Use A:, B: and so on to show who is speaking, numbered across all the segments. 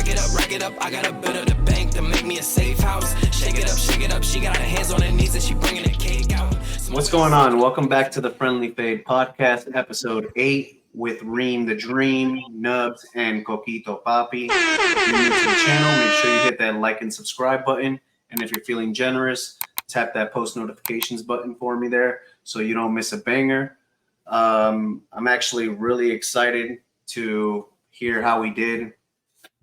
A: rack it up. I got a bit of the bank to make me a safe house. Shake it up. She got her hands on her knees and she bringing the cake out.
B: What's going on? Welcome back to the Friendly Fade podcast, episode 8 with Reem the Dream, Nubs, and Coquito Papi. If you're new to the channel, make sure you hit that like and subscribe button. And if you're feeling generous, tap that post notifications button for me there so you don't miss a banger. I'm actually really excited to hear how we did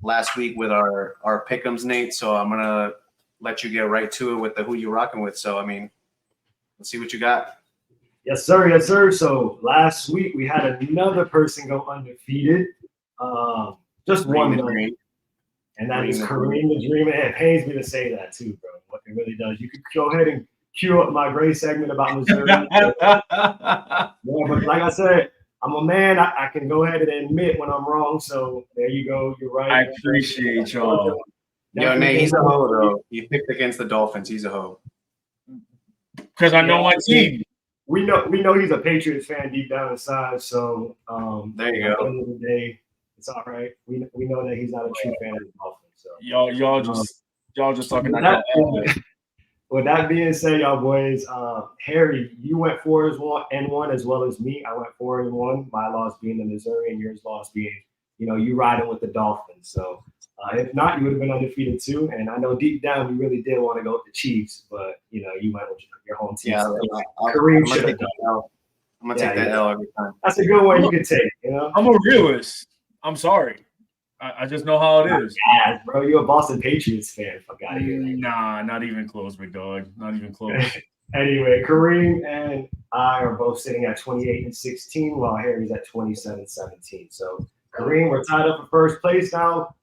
B: last week with our pick'ems, Nate. So I'm gonna let you get right to it with the who you rocking with. So I mean, let's see what you got.
C: Yes, sir. So last week we had another person go undefeated. Just one though, and that is Kareem the Dream. It pains me to say that too, bro. What it really does. You could go ahead and cue up my great segment about Missouri. Yeah, but like I said, I'm a man. I can go ahead and admit when I'm wrong. So there you go. You're right.
D: I appreciate y'all.
B: Yo, Nate, he's a hoe though. He picked against the Dolphins. He's a hoe.
D: Because I know my team.
C: We know he's a Patriots fan deep down inside. So
B: there you go.
C: At the end of the day, it's all right. We know that he's not a true fan of the Dolphins. So
D: y'all just talking about that.
C: With that being said, y'all boys, Harry, you went 4-1 as well as me. I went 4-1. My loss being the Missouri, and yours loss being, you riding with the Dolphins. So if not, you would have been undefeated too. And I know deep down you really did want to go with the Chiefs, but you went with your home team.
B: Yeah,
C: so Kareem should have done.
B: I'm gonna take that L every time.
C: That's a good one you could take.
D: I'm a realist. I'm sorry. I just know how it is.
C: Yeah, bro, you're a Boston Patriots fan. Fuck out of here.
D: Nah, not even close, big dog. Not even close.
C: Anyway, Kareem and I are both sitting at 28-16, while Harry's at 27-17. So Kareem, we're tied up for first place now.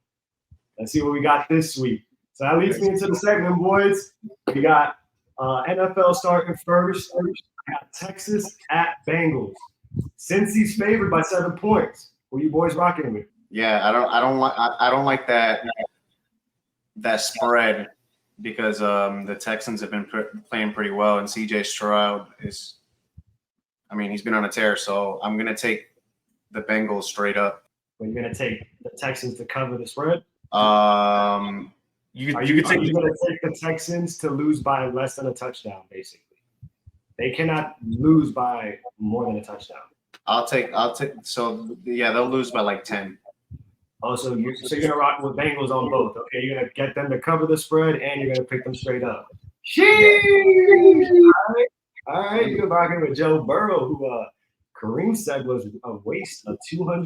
C: Let's see what we got this week. So that leads me into the segment, boys. We got NFL starting first. I got Texas at Bengals. Cincy's favored by 7 points. Who you boys rocking with?
B: Yeah, I don't like that spread because the Texans have been playing pretty well, and CJ Stroud he's been on a tear. So I'm gonna take the Bengals straight up.
C: Are you gonna take the Texans to cover the spread?
D: You
C: gonna take the Texans to lose by less than a touchdown, basically. They cannot lose by more than a touchdown.
B: I'll take. So yeah, they'll lose by like 10.
C: Oh, so you're gonna rock with Bengals on both. Okay, you're gonna get them to cover the spread, and you're gonna pick them straight up. Sheesh! All right, you're rocking with Joe Burrow, who Kareem said was a waste of
B: 75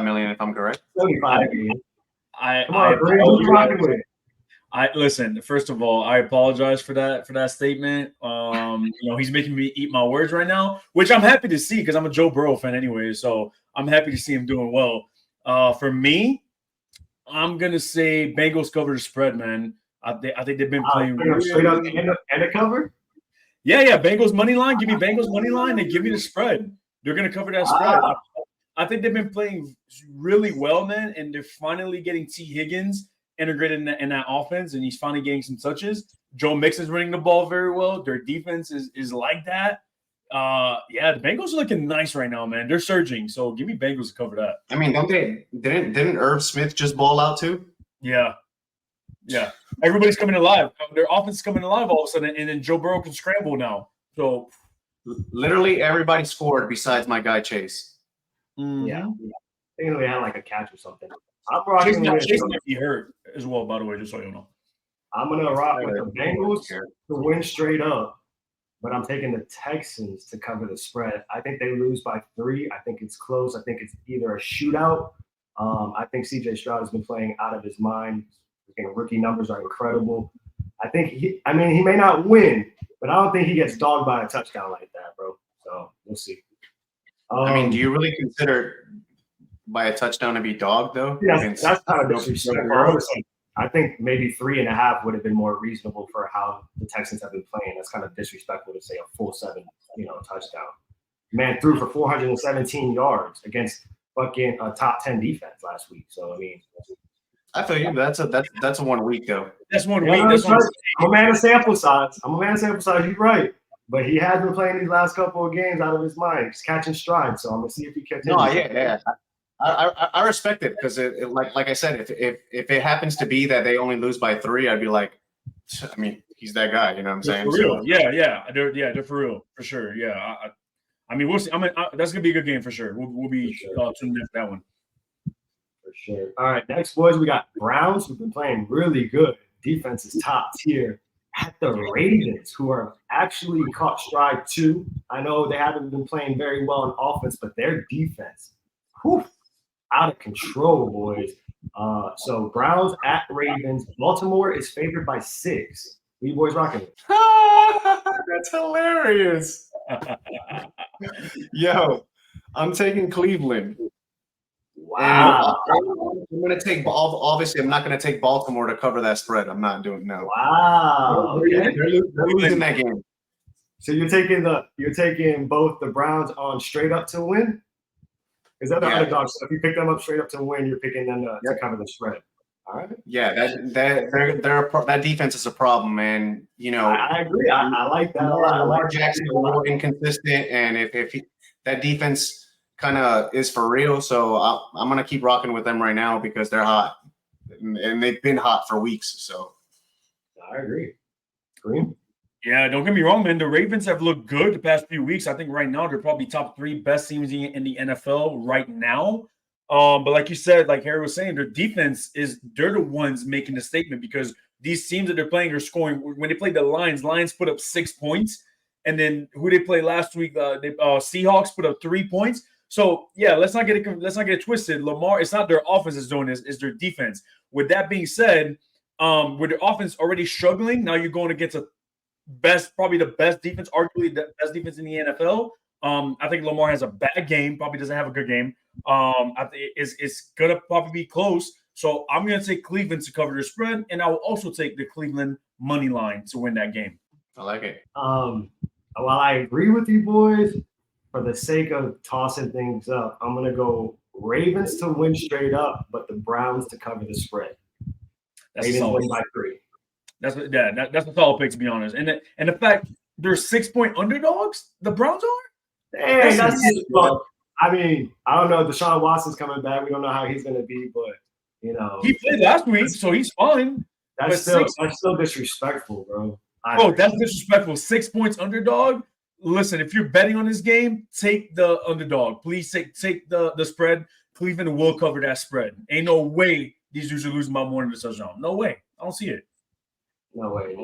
B: million, if I'm correct.
C: 75 million.
D: Come on, Kareem, who you rocking with? Listen. First of all, I apologize for that statement. He's making me eat my words right now, which I'm happy to see because I'm a Joe Burrow fan anyway. So I'm happy to see him doing well. For me, I'm gonna say Bengals cover the spread, man. I think they've been playing
C: straight up and a cover.
D: Yeah. Bengals money line. Give me Bengals money line. They give me the spread. They're gonna cover that spread. I think they've been playing really well, man, and they're finally getting T. Higgins integrated in that offense, and he's finally getting some touches. Joe Mixon's running the ball very well. Their defense is like that. The Bengals are looking nice right now, man. They're surging, so give me Bengals to cover that.
B: I mean, didn't Irv Smith just ball out too?
D: Yeah. Everybody's coming alive. Their offense is coming alive all of a sudden, and then Joe Burrow can scramble now. So
B: literally everybody scored besides my guy Chase.
D: Mm-hmm.
C: Yeah. They only had like a catch or something.
D: Chase might be hurt as well, by the way, just so you know.
C: I'm going to rock with the Bengals to win straight up, but I'm taking the Texans to cover the spread. I think they lose by 3. I think it's close. I think it's either a shootout. I think CJ Stroud has been playing out of his mind. Rookie numbers are incredible. I think he may not win, but I don't think he gets dogged by a touchdown like that, bro. So we'll see.
B: Do you really consider by a touchdown to be dogged though?
C: Yeah, that's kind of disrespectful. I think maybe 3.5 would have been more reasonable for how the Texans have been playing. That's kind of disrespectful to say a full 7, touchdown. Man threw for 417 yards against fucking a top 10 defense last week. So
B: I feel you. That's a 1 week though.
D: That's 1 week.
C: I'm a man of sample size. You're right. But he has been playing these last couple of games out of his mind. He's catching stride. So I'm gonna see if he catches.
B: No, yeah. I respect it because like I said, if it happens to be that they only lose by 3, I'd be like, I mean, he's that guy. You know what I'm saying?
D: For real. They're for real, for sure. Yeah. I mean, we'll see. That's gonna be a good game for sure. We'll be tuned in for that one.
C: For sure. All right, next, boys, we got Browns, who've been playing really good. Defense is top tier. At the Ravens, who are actually caught stride too. I know they haven't been playing very well on offense, but their defense, out of control, boys. So Browns at Ravens. Baltimore is favored by 6. Who you boys rocking with?
B: That's hilarious. Yo, I'm taking Cleveland.
C: Wow.
B: I'm going to take, obviously, I'm not going to take Baltimore to cover that spread. I'm not doing no.
C: Wow.
B: They're losing that game.
C: So you're taking both the Browns on straight up to win? Is that the underdog? So if you pick them up straight up to win, you're picking them to cover the spread. All right.
B: Yeah, that defense is a problem, man. You know,
C: I agree. I like that a lot.
B: Lamar Jackson is a little inconsistent, and if that defense kind of is for real, so I'm gonna keep rocking with them right now because they're hot, and they've been hot for weeks. So
C: I agree. Green.
D: Yeah, don't get me wrong, man. The Ravens have looked good the past few weeks. I think right now they're probably top 3 best teams in the NFL right now. But like you said, like Harry was saying, their defense they're the ones making the statement because these teams that they're playing are scoring. When they played the Lions put up 6 points. And then who they played last week? Seahawks put up 3 points. So yeah, let's not get it twisted. Lamar, it's not their offense is doing this, it's their defense. With that being said, with their offense already struggling, now you're going against probably the best defense, arguably the best defense in the NFL. I think Lamar has a bad game, probably doesn't have a good game. I think it's gonna probably be close. So I'm gonna take Cleveland to cover the spread, and I will also take the Cleveland money line to win that game.
B: I like it.
C: While I agree with you boys, for the sake of tossing things up, I'm gonna go Ravens to win straight up, but the Browns to cover the spread. Ravens win by 3.
D: That's a solid pick, to be honest. And the fact they're 6-point underdogs, the Browns are.
C: Hey, I mean, I don't know. Deshaun Watson's coming back. We don't know how he's going to be, but you know,
D: he played last week, so he's fine.
C: That's still disrespectful, bro.
D: That's disrespectful. 6 points underdog. Listen, if you're betting on this game, take the underdog. Please take the spread. Cleveland will cover that spread. Ain't no way these dudes are losing by more than a touchdown. No way. I don't see it.
C: No way.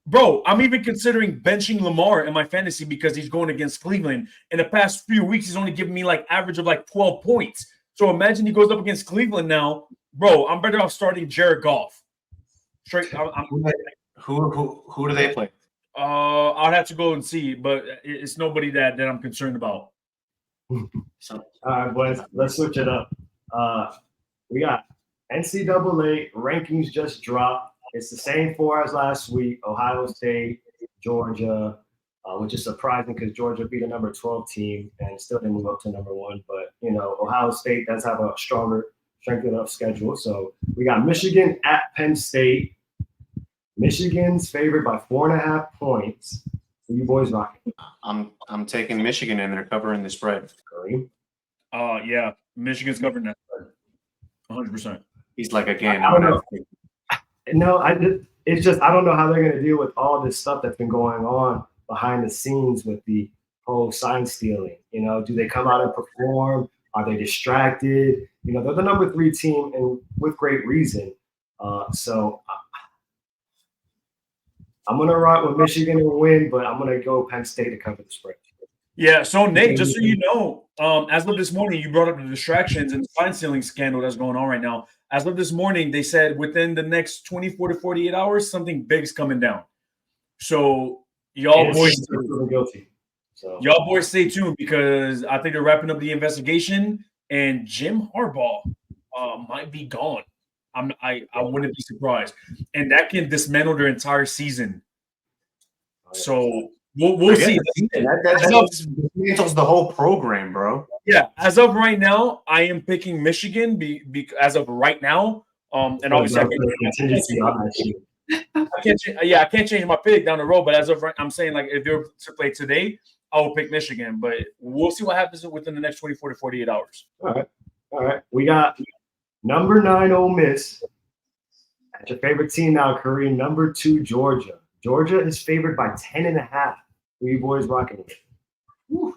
C: Well,
D: I'm even considering benching Lamar in my fantasy because he's going against Cleveland. In the past few weeks, he's only given me like average of like 12 points. So imagine he goes up against Cleveland now. Bro, I'm better off starting Jared Goff. Straight.
B: Who do they play?
D: I'll have to go and see, but it's nobody that I'm concerned about.
C: All right, boys, let's switch it up. We got NCAA rankings just dropped. It's the same 4 as last week. Ohio State, Georgia, which is surprising because Georgia beat a number 12 team and still didn't move up to number 1. But, you know, Ohio State does have a strengthened up schedule. So we got Michigan at Penn State. Michigan's favored by 4.5 points. Who you boys rocking?
B: I'm taking Michigan and they're covering the spread.
C: Curry?
D: Yeah, Michigan's covering that spread. 100%.
B: He's like, again,
C: I don't know. No, it's just I don't know how they're going to deal with all this stuff that's been going on behind the scenes with the whole sign stealing. You know, do they come out and perform? Are they distracted? You know, they're the number 3 team and with great reason. So I'm going to rock with Michigan and win, but I'm going to go Penn State to cover the spread.
D: Yeah, so Nate, just so you know, as of this morning, you brought up the distractions and the sign stealing scandal that's going on right now. As of this morning, they said within the next 24 to 48 hours, something big's coming down. So y'all boys stay tuned because I think they're wrapping up the investigation and Jim Harbaugh might be gone. I wouldn't be surprised. And that can dismantle their entire season. So we'll see.
B: That dismantles the whole program, bro.
D: Yeah, as of right now, I am picking Michigan as of right now. And obviously, I can't change my pick down the road. But as of right, I'm saying like if they were to play today, I will pick Michigan, but we'll see what happens within the next 24 to 48 hours.
C: All right. We got number 9 Ole Miss. That's your favorite team now, Kareem. Number 2 Georgia. Georgia is favored by 10.5. Who you boys rocking with? Whew.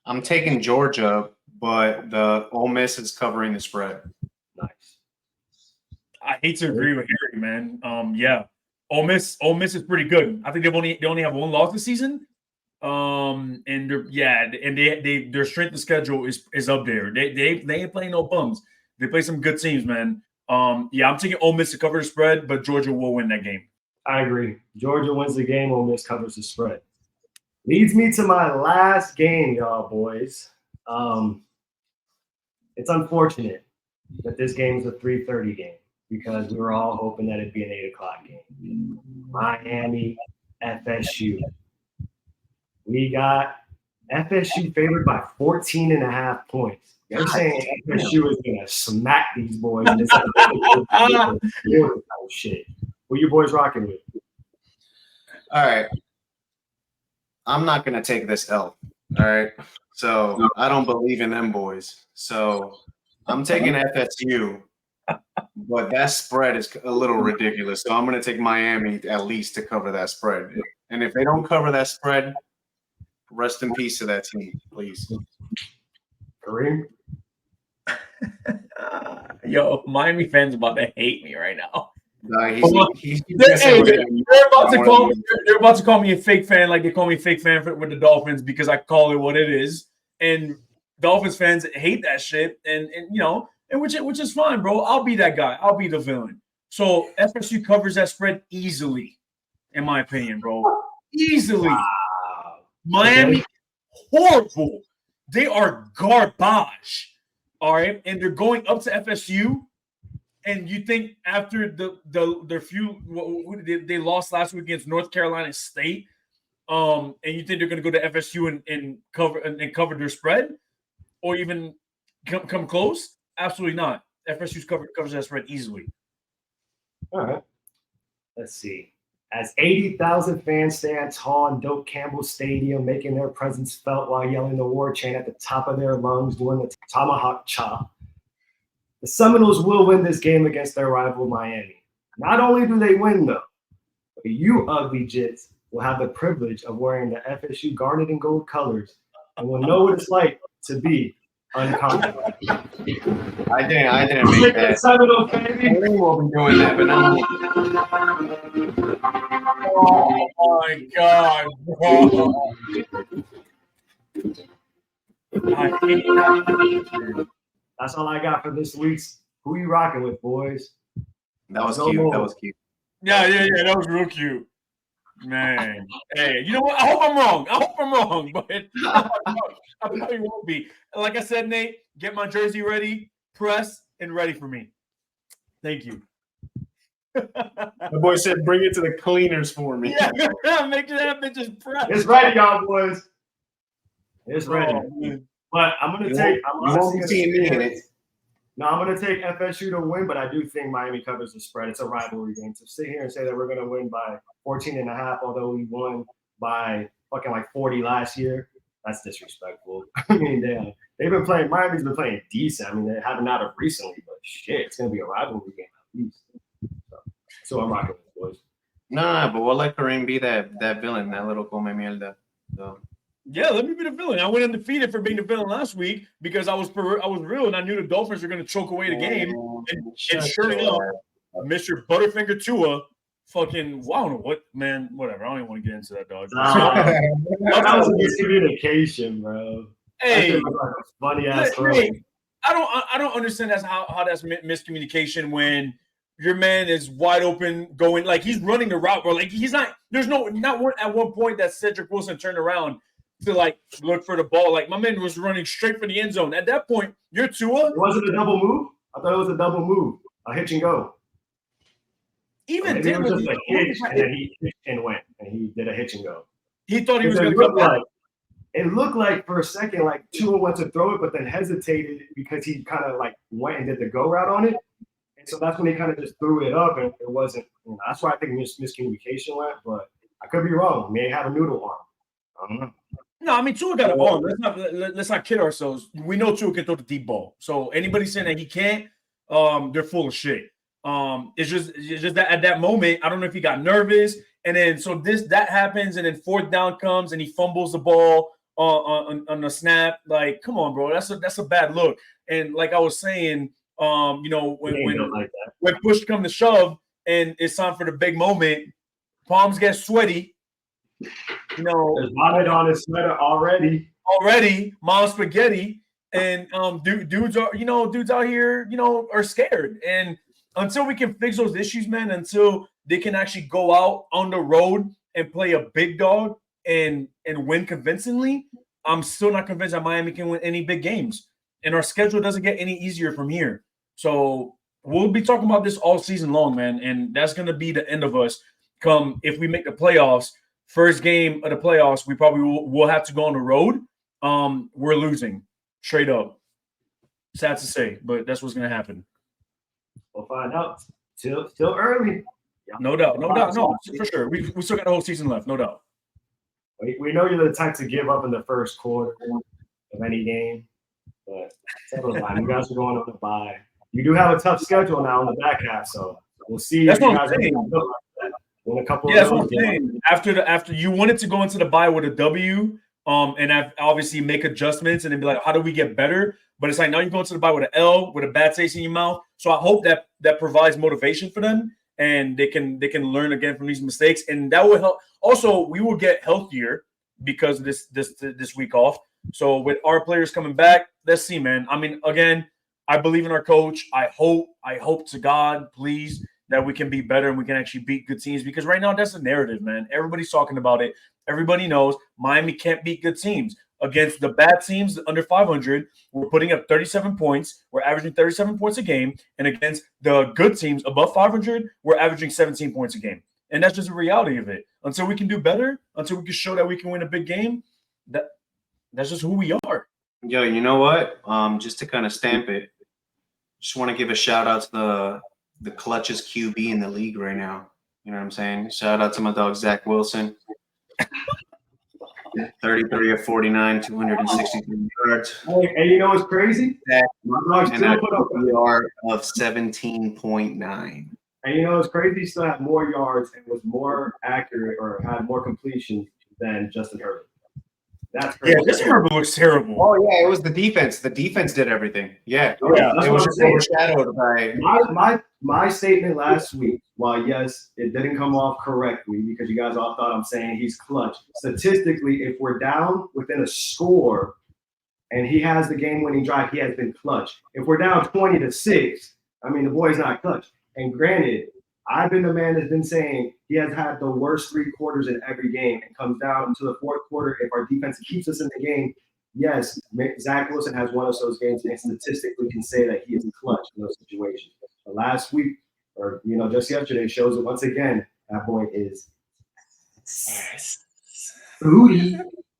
B: I'm taking Georgia, but the Ole Miss is covering the spread.
C: Nice.
D: I hate to agree with Harry, man. Yeah, Ole Miss is pretty good. I think they only have one loss this season. And their strength of schedule is up there. They ain't playing no bums. They play some good teams, man. I'm taking Ole Miss to cover the spread, but Georgia will win that game.
C: I agree. Georgia wins the game. Ole Miss covers the spread. Leads me to my last game, y'all boys. It's unfortunate that this game is a 3:30 game because we were all hoping that it'd be an 8 o'clock game. Miami, FSU. We got FSU favored by 14.5 points. They're saying FSU is going to smack these boys. And it's shit. Who you boys rocking with?
B: All right. I'm not going to take this L. All right. So I don't believe in them boys. So I'm taking FSU, but that spread is a little ridiculous. So I'm going to take Miami at least to cover that spread. And if they don't cover that spread, rest in peace to that team, please.
C: Kareem?
D: Yo, Miami fans about to hate me right now.
B: They're
D: about to call me a fake fan, like they call me a fake fan with the Dolphins because I call it what it is. And Dolphins fans hate that shit, and which is fine, bro. I'll be that guy. I'll be the villain. So FSU covers that spread easily, in my opinion, bro. Easily. Wow. Miami, horrible. They are garbage. All right, and they're going up to FSU. And you think after their few they lost last week against North Carolina State, and you think they're going to go to FSU and cover their spread, or even come close? Absolutely not. FSU's covers that spread easily.
C: All right. Let's see. As 80,000 fans stand tall in Doak Campbell Stadium, making their presence felt while yelling the war chant at the top of their lungs, doing the tomahawk chop. The Seminoles will win this game against their rival Miami. Not only do they win, though, but you ugly jits will have the privilege of wearing the FSU garnet and gold colors and will know what it's like to be uncomfortable.
B: I didn't make that.
C: Seminoles, baby.
B: We won't be doing that, but no.
D: Oh my God, bro. I hate that.
C: That's all I got for this week's Who You Rocking With, boys?
B: That was cute. That was cute.
D: Yeah. That was real cute. Man. Hey, you know what? I hope I'm wrong, but I probably won't be. Like I said, Nate, get my jersey ready, press, and ready for me. Thank you.
B: The boy said, bring it to the cleaners for me.
D: Yeah, make it happen. Just press.
C: It's ready, y'all, boys. It's ready.
D: Oh,
C: but I'm going to take –
B: you won't be seeing me in it.
C: No, I'm going to take FSU to win, but I do think Miami covers the spread. It's a rivalry game. To sit here and say that we're going to win by 14.5, although we won by fucking like 40 last year, that's disrespectful. I mean, Miami's been playing decent. I mean, they haven't out of recently, but shit, it's going to be a rivalry game at least. So I'm rocking with boys.
B: No, but we'll let Kareem be that villain, that little come mierda. So.
D: Yeah, let me be the villain. I went undefeated for being the villain last week because I was real and I knew the Dolphins were going to choke away the game. And sure enough, Mr. Butterfinger Tua, fucking, well, I don't know what, man, whatever. I don't even want to get into that, dog.
C: That was miscommunication, bro.
D: Hey,
C: funny ass.
D: Hey, I don't understand how that's miscommunication when your man is wide open going like he's running the route, bro. Like he's not. There's not one at one point that Cedric Wilson turned around to like look for the ball. Like my man was running straight for the end zone. At that point, you're Tua.
C: It wasn't a double move. I thought it was a double move, a hitch and go.
D: Even then,
C: it was just a hitch, and then he hitched and went, and he did a hitch and go.
D: He thought he was going to come back.
C: It looked like for a second, like Tua went to throw it, but then hesitated because he kind of like went and did the go route on it. And so that's when he kind of just threw it up, and it wasn't. That's why I think miscommunication went. But I could be wrong. He may have a noodle arm. I don't know.
D: No, I mean Tua got an arm. Let's not kid ourselves. We know Tua can throw the deep ball. So anybody saying that he can't, they're full of shit. It's just that at that moment, I don't know if he got nervous, and then so that happens, and then fourth down comes, and he fumbles the ball on the snap. Like, come on, bro, that's a bad look. And like I was saying, when push comes to shove, and it's time for the big moment, palms get sweaty.
C: There's vomit on his sweater already.
D: Mom spaghetti, and dudes out here, are scared. And until we can fix those issues, man, until they can actually go out on the road and play a big dog and win convincingly, I'm still not convinced that Miami can win any big games. And our schedule doesn't get any easier from here. So we'll be talking about this all season long, man. And that's going to be the end of us. Come if we make the playoffs, first game of the playoffs, we probably will have to go on the road. We're losing straight up. Sad to say, but that's what's going to happen.
C: We'll find out. Still early.
D: No doubt. No, for sure. We still got the whole season left. No doubt.
C: We know you're the type to give up in the first quarter of any game, but you guys are going on the bye. You do have a tough schedule now in the back half, so we'll see.
D: That's what I'm saying.
C: In a couple
D: that's what I'm saying. After you wanted to go into the bye with a W, and obviously make adjustments and then be like, how do we get better? But it's like now you're going to the bye with an L, with a bad taste in your mouth. So I hope that provides motivation for them, and they can learn again from these mistakes, and that will help. Also, we will get healthier because of this week off. So with our players coming back, let's see, man. I mean, again, I believe in our coach. I hope to God, please, that we can be better and we can actually beat good teams, because right now that's the narrative, man. Everybody's talking about it. Everybody knows Miami can't beat good teams. Against the bad teams under 500, we're putting up 37 points. We're averaging 37 points a game. And against the good teams above 500, we're averaging 17 points a game. And that's just the reality of it. Until we can do better, until we can show that we can win a big game, that's just who we are.
B: Yo, you know what? Just to kind of stamp it, just want to give a shout out to the clutchest QB in the league right now. You know what I'm saying? Shout out to my dog Zach Wilson. 33 of 49, 263 yards.
C: And you know what's crazy?
B: And
C: still put up
B: a PR of 17.9.
C: And you know what's crazy? He still had more yards and was more accurate or had more completion than Justin Herbert. That's crazy.
D: Yeah, Justin Herbert looks terrible.
B: Oh yeah, it was the defense. The defense did everything. Yeah,
C: it was
B: just overshadowed by
C: my statement last week. While yes, it didn't come off correctly because you guys all thought I'm saying he's clutch. Statistically, if we're down within a score and he has the game-winning drive, he has been clutch. If we're down 20-6, I mean the boy's not clutch. And granted, I've been the man that's been saying he has had the worst 3 quarters in every game and comes down to the fourth quarter. If our defense keeps us in the game, yes, Zach Wilson has won us those games and statistically can say that he is clutch in those situations. But last week, or just yesterday, shows that once again, that boy is booty.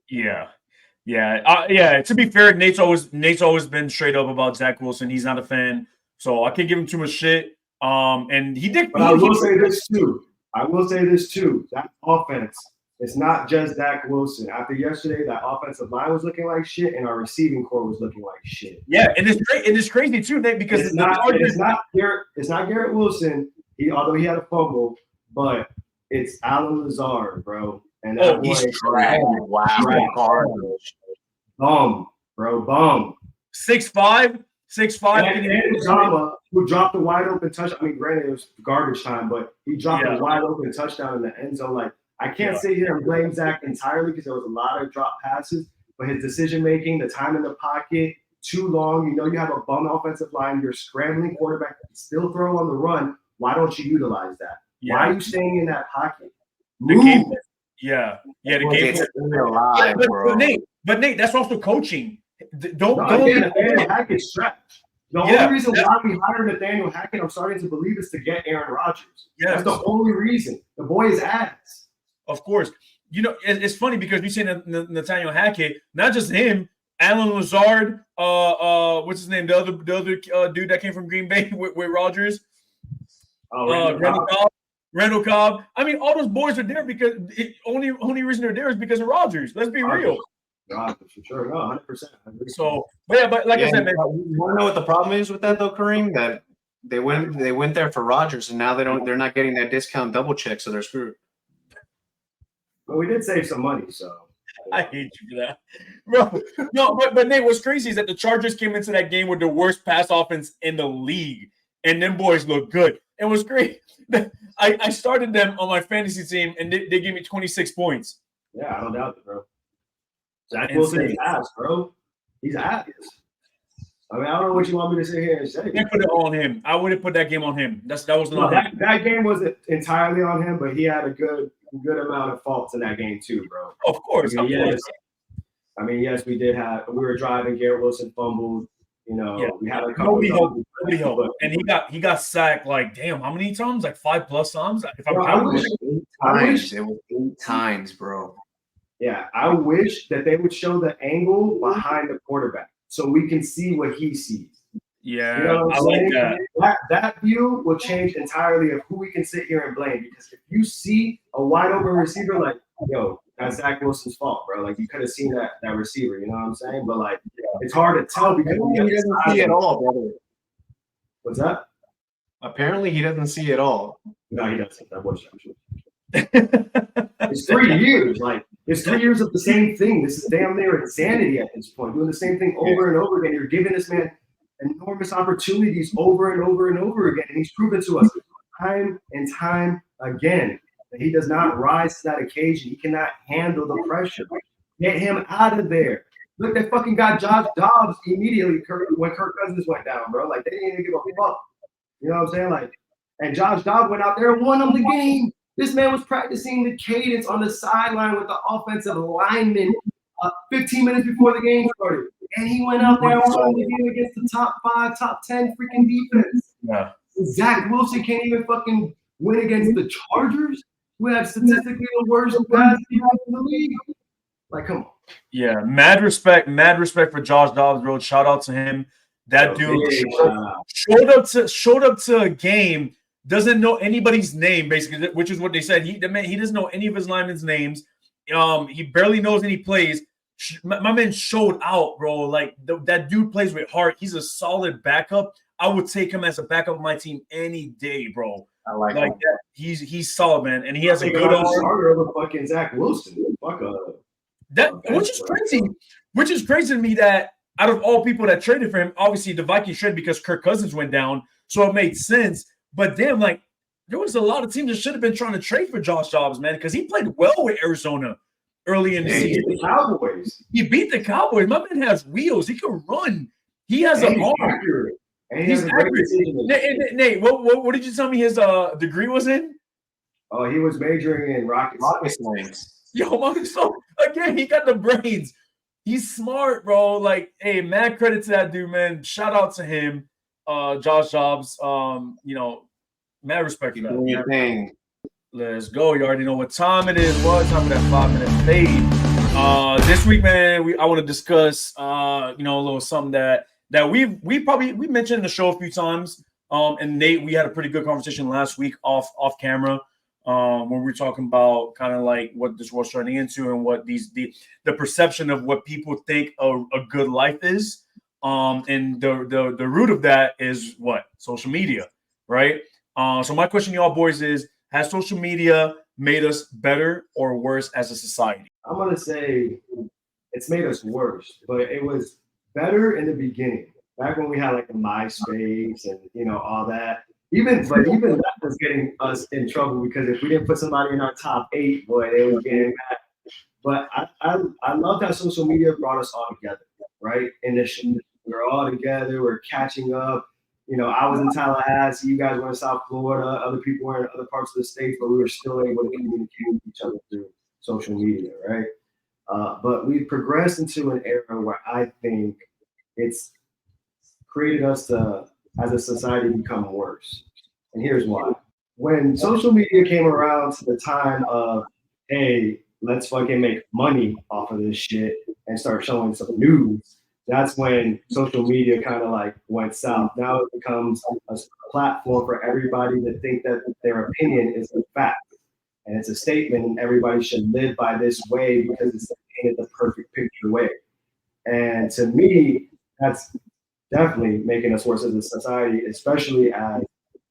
D: Yeah. To be fair, Nate's always been straight up about Zach Wilson. He's not a fan, so I can't give him too much shit. And he did.
C: But I will say this too. That offense, it's not just Zach Wilson. After yesterday, that offensive line was looking like shit, and our receiving core was looking like shit.
D: Yeah, and it's great. It is crazy too, Nate, because
C: it's not Garrett Wilson. Although he had a fumble, but it's Alan Lazard, bro. And that
B: he's trash. Wow,
C: bum.
D: 6'5".
C: And Uzama, who dropped a wide open touch. I mean, granted, it was garbage time, but he dropped a wide open touchdown in the end zone. Like, I can't sit here and blame Zach entirely because there was a lot of drop passes, but his decision making, the time in the pocket, too long. You have a bum offensive line. You're scrambling quarterback, still throw on the run. Why don't you utilize that? Yeah. Why are you staying in that pocket?
D: The game. Yeah. The game. But Nate, that's also coaching.
C: Nathaniel Hackett's trash. The only reason why we hired Nathaniel Hackett, I'm starting to believe, is to get Aaron Rodgers. Yes. That's the only reason. The boy is ass.
D: Of course. It's funny because we say Nathaniel Hackett, not just him, Alan Lazard, what's his name? The other dude that came from Green Bay with Rodgers.
C: Randy Cobb.
D: Randall Cobb. I mean, all those boys are there because only reason they're there is because of Rodgers. Let's be real.
C: Rodgers, for sure. No, 100%.
D: So, but like I said, man,
B: you want to know what the problem is with that though, Kareem? That they went there for Rodgers, and now they're not getting that discount double check, so they're screwed.
C: But we did save some money, so.
D: I hate you for that, bro. No, but Nate, what's crazy is that the Chargers came into that game with the worst pass offense in the league, and them boys look good. It was great. I started them on my fantasy team, and they gave me 26 points.
C: Yeah, I don't doubt it, bro. Zach Wilson is ass, bro. He's ass. I mean, I don't know what you want me to sit here and say.
D: I put it on him. I wouldn't put that game on him. That was not
C: that game wasn't entirely on him, but he had a good amount of faults in that game too, bro.
D: Of course.
C: I mean, yes, we were driving. Garrett Wilson fumbled. You know, we had a couple.
D: Nobody helped. And he got sacked like, damn, how many times? Like 5+ times? If I'm counting.
B: It was 8 times, bro.
C: Yeah, I wish that they would show the angle behind the quarterback so we can see what he sees.
D: Yeah,
C: you know
D: I like that.
C: That view will change entirely of who we can sit here and blame. Because if you see a wide open receiver, like, yo, that's Zach Wilson's fault, bro. Like, you could have seen that receiver, you know what I'm saying? But, like, it's hard to tell because
B: he doesn't see it all, brother.
C: What's that?
B: Apparently, he doesn't see it all.
C: No, he doesn't. That was It's 3 years. Like, it's 3 years of the same thing. This is damn near insanity at this point. Doing the same thing over and over again. You're giving this man enormous opportunities over and over and over again. And he's proven to us time and time again that he does not rise to that occasion. He cannot handle the pressure. Get him out of there. Look, they fucking got Josh Dobbs immediately when Kirk Cousins went down, bro. Like, they didn't even give a fuck. You know what I'm saying? Like, and Josh Dobbs went out there and won them the game. This man was practicing the cadence on the sideline with the offensive lineman 15 minutes before the game started. And he went out there and won the game against the top 5, top 10 freaking defense.
D: Yeah.
C: Zach Wilson can't even fucking win against the Chargers, who have statistically the worst pass defense in the league. Like, come on.
D: Yeah, mad respect for Josh Dobbs, bro. Shout out to him. That dude showed up to a game, doesn't know anybody's name, basically, which is what they said. He doesn't know any of his linemen's names. He barely knows any plays. My man showed out, bro. Like, that dude plays with heart. He's a solid backup. I would take him as a backup of my team any day, bro.
B: I like
D: that. He's solid, man, and he has a good
C: starter over fucking Zach Wilson. Fuck
D: which is crazy to me that out of all people that traded for him, obviously the Vikings traded because Kirk Cousins went down, so it made sense. But damn, like, there was a lot of teams that should have been trying to trade for Josh Dobbs, man, because he played well with Arizona early in the season.
C: The Cowboys.
D: He beat the Cowboys. My man has wheels. He can run. He has an arm.
C: Accurate. And
D: he's accurate. Nate, what did you tell me his degree was in?
C: Oh, he was majoring in rocket science.
D: Yo, so again, he got the brains. He's smart, bro. Like, hey, mad credit to that dude, man. Shout out to him, Josh Dobbs. You know, mad respect for that. Let's go. You already know what time it is. What time of that 5-minute fade? This week, man, I want to discuss, a little something that we mentioned in the show a few times. And Nate, we had a pretty good conversation last week off camera. When we were talking about kind of like what this world's turning into and what the perception of what people think a good life is. And the root of that is what? Social media, right? So my question to y'all boys is, has social media made us better or worse as a society?
C: I'm going to say it's made us worse, but it was better in the beginning. Back when we had like the MySpace and, all that. Even that was getting us in trouble because if we didn't put somebody in our top 8, boy, they were getting mad. But I love that social media brought us all together, right? Initially, we were all together. We're catching up. I was in Tallahassee. You guys were in South Florida. Other people were in other parts of the state, but we were still able to communicate with each other through social media, right? But we've progressed into an era where I think it's created us to, as a society, become worse. And here's why. When social media came around to the time of, hey, let's fucking make money off of this shit and start showing some news that's when social media kind of like went south. Now it becomes a platform for everybody to think that their opinion is a fact and it's a statement, and everybody should live by this way because it's painted the perfect picture way. And to me, that's definitely making us worse as a society, especially as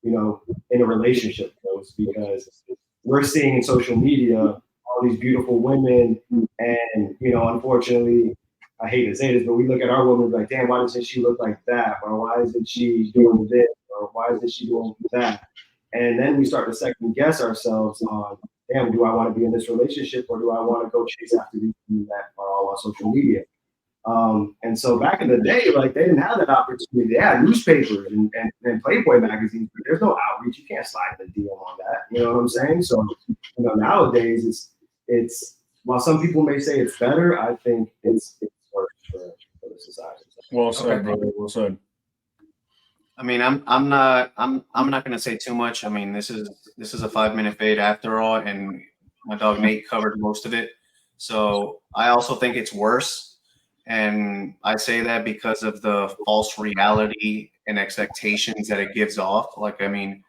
C: in a relationship goes, because we're seeing in social media all these beautiful women, and unfortunately, I hate to say this, but we look at our women like, damn, why doesn't she look like that, or why isn't she doing this, or why isn't she doing that? And then we start to second guess ourselves on, damn, do I want to be in this relationship, or do I want to go chase after these people that are all on social media? And so back in the day, like they didn't have that opportunity. They had newspapers and Playboy magazines, but there's no outreach. You can't slide the DM on that. You know what I'm saying? So, nowadays it's while some people may say it's better, I think it's worse for the society.
D: Well said, brother. Well said.
B: I mean, I'm not going to say too much. I mean, this is a 5-minute fade after all, and my dog Nate covered most of it. So I also think it's worse. And I say that because of the false reality and expectations that it gives off. Like, I mean,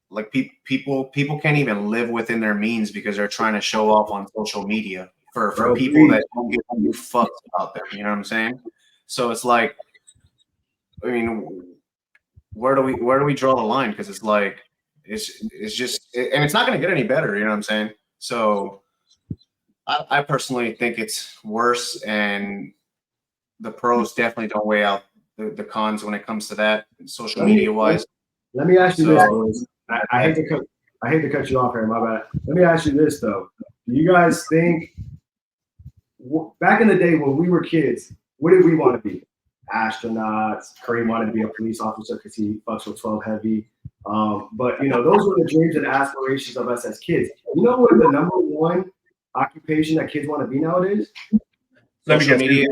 B: like people can't even live within their means because they're trying to show off on social media for people that don't give a fuck about them. You know what I'm saying? So it's like, I mean, where do we draw the line? Because it's like it's just, and it's not going to get any better. You know what I'm saying? So I personally think it's worse, and the pros definitely don't weigh out the cons when it comes to that, social media wise.
C: Let me ask you this, boys. I hate to cut you off here, my bad. Let me ask you this though. Do you guys think back in the day when we were kids, what did we want to be? Astronauts. Kareem wanted to be a police officer because he fucks with 12 heavy. But those were the dreams and aspirations of us as kids. You know what the number one occupation that kids want to be nowadays? Social media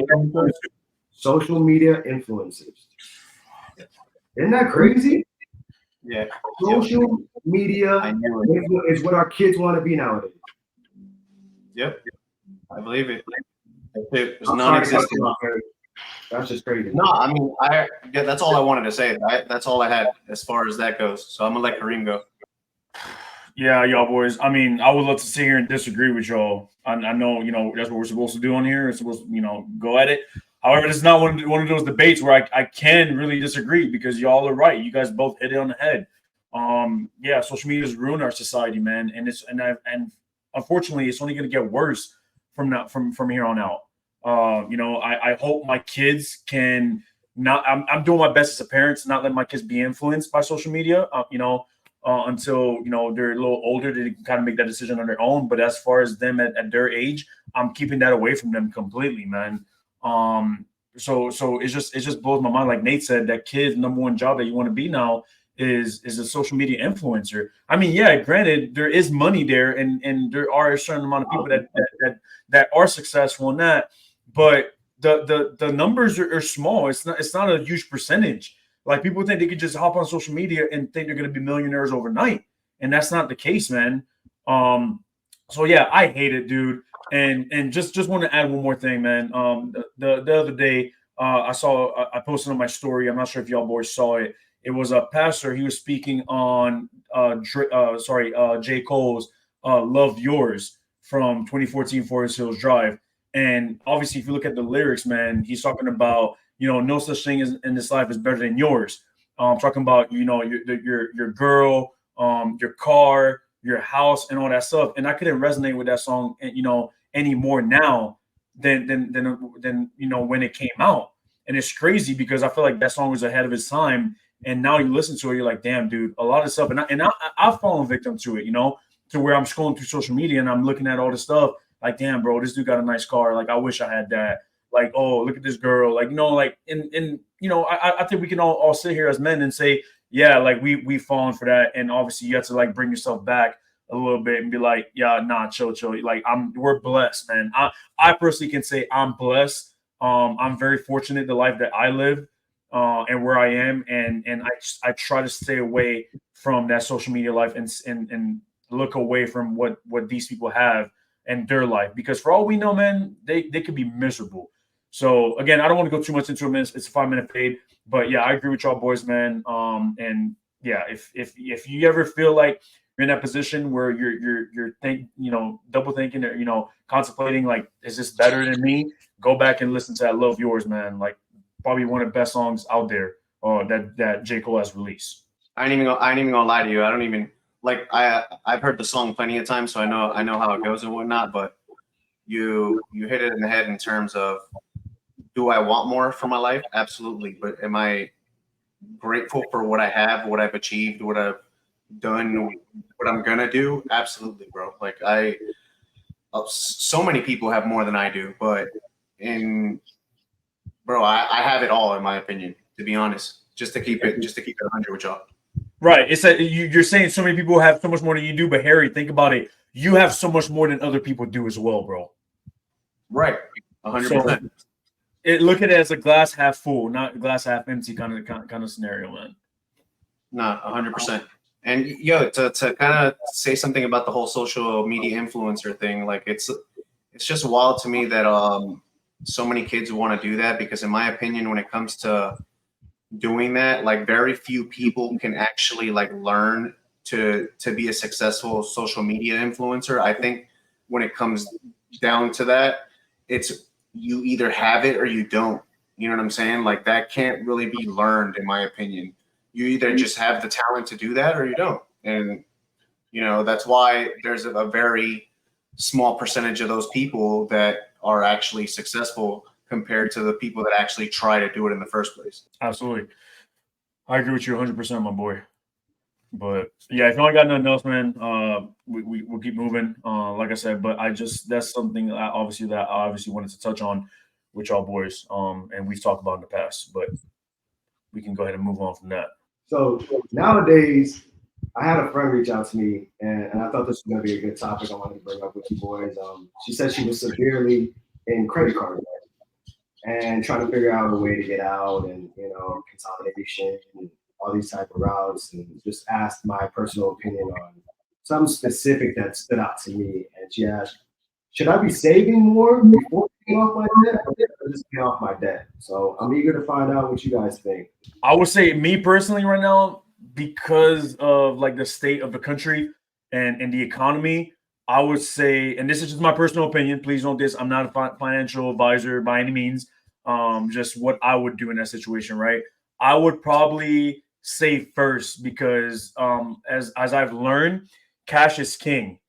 C: influencers. Isn't that crazy?
B: Yeah.
C: Social media is what our kids want to be nowadays.
B: Yep. I believe it. It's non-existent.
C: That's just crazy.
B: No, I mean, that's all I wanted to say. That's all I had as far as that goes. So I'm gonna let Kareem go.
D: Yeah, y'all boys. I mean, I would love to sit here and disagree with y'all. I know, that's what we're supposed to do on here. We're supposed to, go at it. However, this is not one of those debates where I can really disagree, because y'all are right. You guys both hit it on the head. Yeah, social media has ruined our society, man, and unfortunately, it's only going to get worse from here on out. I hope my kids can not. I'm doing my best as a parent to not let my kids be influenced by social media. Until they're a little older, they can kind of make that decision on their own. But as far as them at their age, I'm keeping that away from them completely, man. So it just blows my mind. Like Nate said, that kid's number one job that you want to be now is a social media influencer. I mean, yeah, granted, there is money there, and there are a certain amount of people that are successful in that, but the numbers are small. It's not a huge percentage. Like, people think they could just hop on social media and think they're going to be millionaires overnight, and that's not the case, man. So yeah, I hate it, dude. And just want to add one more thing, man. The other day, I posted on my story. I'm not sure if y'all boys saw it. It was a pastor. He was speaking on J. Cole's "Love Yours" from 2014 Forest Hills Drive. And obviously, if you look at the lyrics, man, he's talking about, no such thing in this life is better than yours. Talking about, your girl, your car, your house, and all that stuff. And I couldn't resonate with that song, any more now than when it came out. And it's crazy because I feel like that song was ahead of its time. And now you listen to it, you're like, damn, dude, a lot of stuff. And I've fallen victim to it, to where I'm scrolling through social media and I'm looking at all this stuff. Like, damn, bro, this dude got a nice car. Like, I wish I had that. Like, oh, look at this girl. Like, I think we can all sit here as men and say, yeah, like we've fallen for that. And obviously you have to like bring yourself back a little bit and be like, yeah, nah, chill. Like, we're blessed, man. I personally can say I'm blessed. I'm very fortunate the life that I live and where I am. And I try to stay away from that social media life and look away from what these people have in their life, because for all we know, man, they could be miserable. So again, I don't want to go too much into it, man. It's a 5-minute fade, but yeah, I agree with y'all boys, man. And yeah, if you ever feel like you're in that position where you're double thinking or contemplating like, is this better than me? Go back and listen to that Love Yours, man. Like probably one of the best songs out there that J. Cole has released.
B: I ain't even gonna lie to you. I don't even like. I've heard the song plenty of times, so I know how it goes and whatnot. But you hit it in the head in terms of, do I want more for my life? Absolutely. But am I grateful for what I have, what I've achieved, what I've done, what I'm gonna do? Absolutely, bro. Like so many people have more than I do, but I have it all in my opinion. To be honest, just to keep it 100 with y'all.
D: Right. It's that you're saying so many people have so much more than you do, but Harry, think about it. You have so much more than other people do as well, bro.
B: Right. 100%.
D: Look at it as a glass half full, not glass half empty kind of scenario, man.
B: No, 100%. And yo, to kind of say something about the whole social media influencer thing, like it's just wild to me that so many kids want to do that, because in my opinion, when it comes to doing that, like very few people can actually like learn to be a successful social media influencer. I think when it comes down to that, it's you either have it or you don't. You know what I'm saying? Like that can't really be learned, in my opinion. You either just have the talent to do that or you don't. And that's why there's a very small percentage of those people that are actually successful compared to the people that actually try to do it in the first place.
D: Absolutely. I agree with you 100%, my boy. But yeah, if you ain't got nothing else, man, we'll keep moving. Like I said, but that's something that I obviously wanted to touch on with y'all boys. And we've talked about in the past, but we can go ahead and move on from that.
C: So nowadays, I had a friend reach out to me, and I thought this was going to be a good topic I wanted to bring up with you boys. She said she was severely in credit card debt and trying to figure out a way to get out, and consolidation and all these type of routes, and just asked my personal opinion on something specific that stood out to me. And she asked, should I be saving more before paying off my debt, or just pay off my debt? So I'm eager to find out what you guys think.
D: I would say, me personally right now, because of like the state of the country and the economy, I would say, and this is just my personal opinion, please don't this. I'm not a financial advisor by any means. Just what I would do in that situation, right? I would probably save first, because as I've learned, cash is king.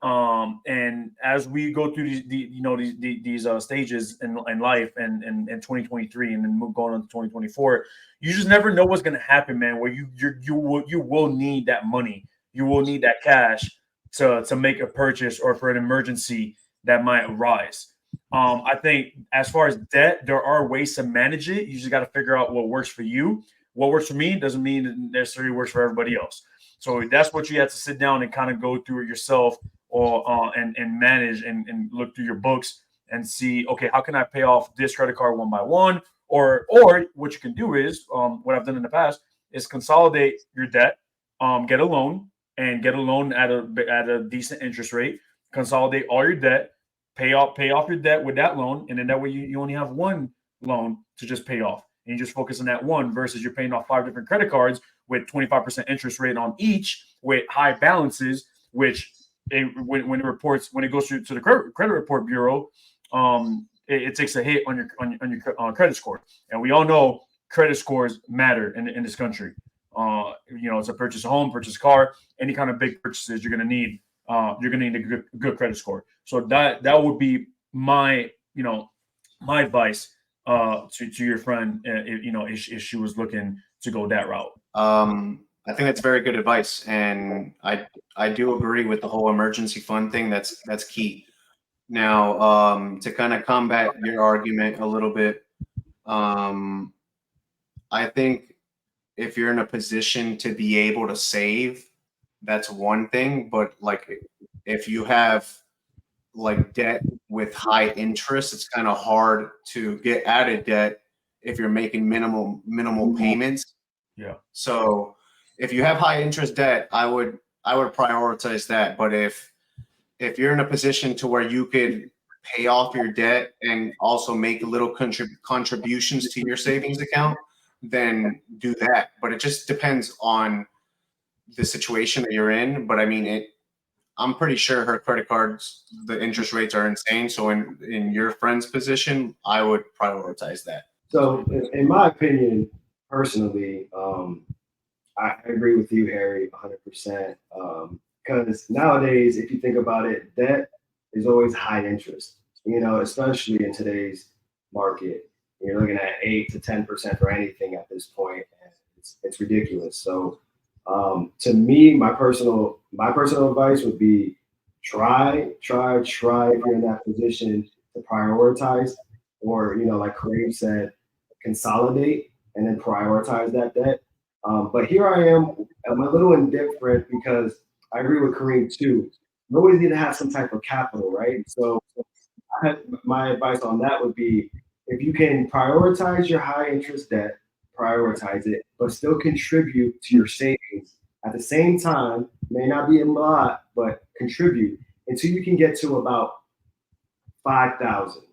D: And as we go through these stages in life and 2023 and then going on to 2024, you just never know what's going to happen, man, where you will need that money. You will need that cash to make a purchase or for an emergency that might arise. I think as far as debt, there are ways to manage it. You just got to figure out what works for you. What works for me doesn't mean it necessarily works for everybody else. So that's what you have to sit down and kind of go through it yourself, or and manage and look through your books and see, okay, how can I pay off this credit card one by one? Or what you can do is, what I've done in the past is consolidate your debt, get a loan at a decent interest rate, consolidate all your debt, pay off your debt with that loan, and then that way you only have one loan to just pay off, and you just focus on that one versus you're paying off 5 different credit cards with 25% interest rate on each with high balances, which when it goes to the credit report bureau, it takes a hit on your credit score, and we all know credit scores matter in this country. To purchase a home, purchase a car, any kind of big purchases, you're gonna need a good credit score. So that would be my advice to your friend, if she was looking to go that route.
B: I think that's very good advice, and I do agree with the whole emergency fund thing. That's key. Now, to kind of combat your argument a little bit, I think if you're in a position to be able to save, that's one thing. But like, if you have like debt with high interest, it's kind of hard to get out of debt if you're making minimal payments.
D: Yeah.
B: So if you have high interest debt, I would prioritize that. But if you're in a position to where you could pay off your debt and also make little contributions to your savings account, then do that. But it just depends on the situation that you're in. But I mean, I'm pretty sure her credit cards, the interest rates are insane. So in your friend's position, I would prioritize that.
C: So, in my opinion, personally, I agree with you, Harry, 100%. Because nowadays, if you think about it, debt is always high interest. Especially in today's market, you're looking at 8 to 10% for anything at this point, and it's ridiculous. So, to me, my personal advice would be try if you're in that position to prioritize, or like Kareem said, consolidate and then prioritize that debt. But here I'm a little indifferent because I agree with Kareem too. You always need to have some type of capital, right? So my advice on that would be, if you can prioritize your high interest debt, prioritize it, but still contribute to your savings at the same time. May not be a lot, but contribute until you can get to about 5,000.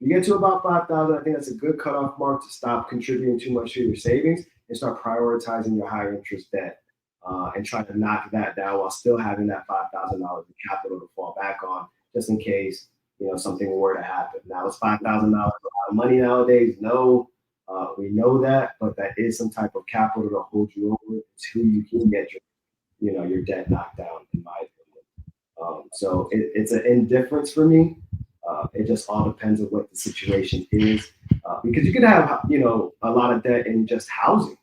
C: You get to about 5,000, I think that's a good cutoff mark to stop contributing too much to your savings and start prioritizing your higher interest debt, and try to knock that down while still having that $5,000 of capital to fall back on, just in case something were to happen. Now, is $5,000 a lot of money nowadays? No, we know that, but that is some type of capital to hold you over until you can get your debt knocked down, in my opinion. So it's an indifference for me. It just all depends on what the situation is, because you could have a lot of debt in just housing.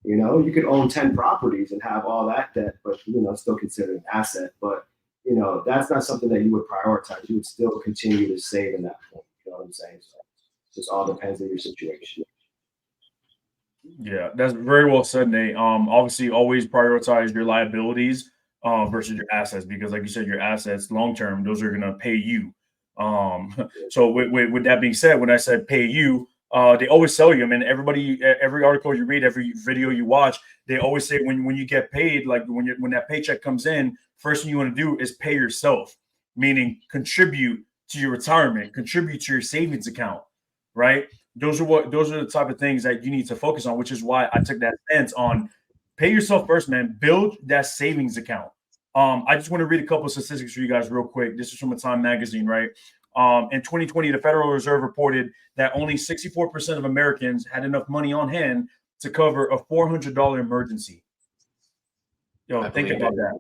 C: You could own 10 properties and have all that debt, but still consider an asset. But that's not something that you would prioritize. You would still continue to save in that point. You know what I'm saying? So it just all depends on your situation.
D: Yeah, that's very well said, Nate. Obviously, always prioritize your liabilities versus your assets, because, like you said, your assets long term, those are gonna pay you. So with that being said, when I said pay you, they always sell you. I mean, every article you read, every video you watch, they always say when you get paid, like when that paycheck comes in, first thing you want to do is pay yourself, meaning contribute to your retirement, contribute to your savings account, right? Those are the type of things that you need to focus on, which is why I took that stance on pay yourself first, man. Build that savings account. I just want to read a couple of statistics for you guys real quick. This is from a Time magazine, right? In 2020, the Federal Reserve reported that only 64% of Americans had enough money on hand to cover a $400 emergency. Yo, think about that.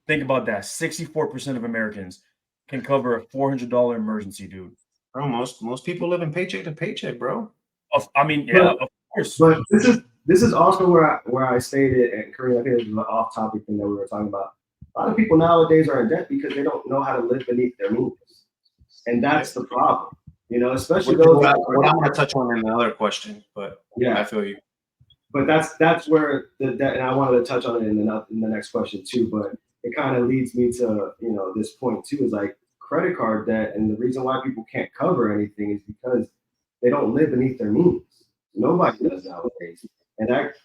D: Think about that. 64% of Americans can cover a $400 emergency, dude.
B: Bro, most people live in paycheck to paycheck, bro.
D: I mean, yeah, of course.
C: But this is also where I stated, and Kareem, I think it was an off-topic thing that we were talking about. A lot of people nowadays are in debt because they don't know how to live beneath their means, and that's the problem. Especially those.
B: What I want to touch on in another question, but yeah, I feel you.
C: But that's where the debt, and I wanted to touch on it in the next question too. But it kind of leads me to this point too, is like credit card debt, and the reason why people can't cover anything is because they don't live beneath their means. Nobody does nowadays, and that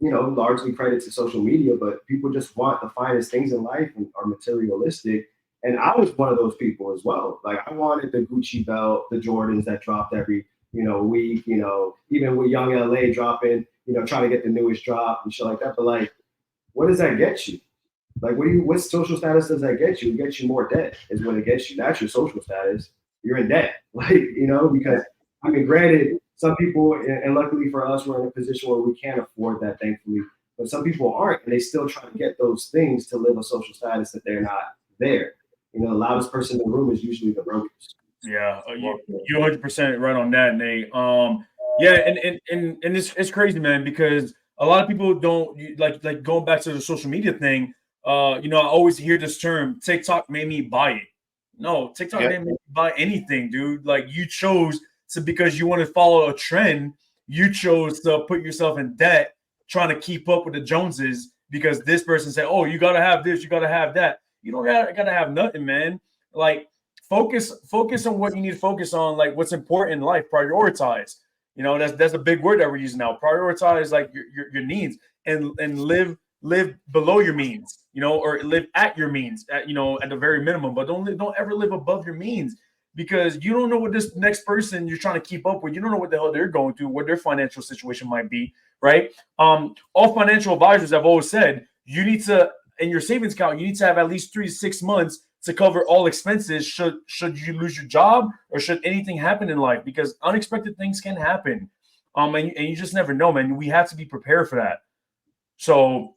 C: largely credit to social media, but people just want the finest things in life and are materialistic. And I was one of those people as well. Like, I wanted the Gucci belt, the Jordans that dropped every week, even with Young LA dropping, trying to get the newest drop and shit like that. But like, what does that get you? Like, what social status does that get you? It gets you more debt is what it gets you. That's your social status. You're in debt. Like, because I mean, granted, some people, and luckily for us, we're in a position where we can afford that, thankfully. But some people aren't, and they still try to get those things to live a social status that they're not there. The loudest person in the room is usually the brokers.
D: Yeah, you 100% right on that, Nate. Yeah, and it's crazy, man, because a lot of people don't like going back to the social media thing. I always hear this term, TikTok made me buy it. No, TikTok didn't make me buy anything, dude. Like, you chose to, because you want to follow a trend, you chose to put yourself in debt trying to keep up with the Joneses because this person said, oh, you got to have this, you got to have that. You don't gotta have nothing, man. Like, focus on what you need to focus on, like what's important in life. Prioritize. That's a big word that we're using now. Prioritize like your needs and live below your means, or live at your means at the very minimum, but don't ever live above your means, because you don't know what this next person you're trying to keep up with, you don't know what the hell they're going through, what their financial situation might be, right? All financial advisors have always said you need to, in your savings account, you need to have at least 3 to 6 months to cover all expenses should you lose your job or should anything happen in life, because unexpected things can happen. And you just never know, man. We have to be prepared for that. So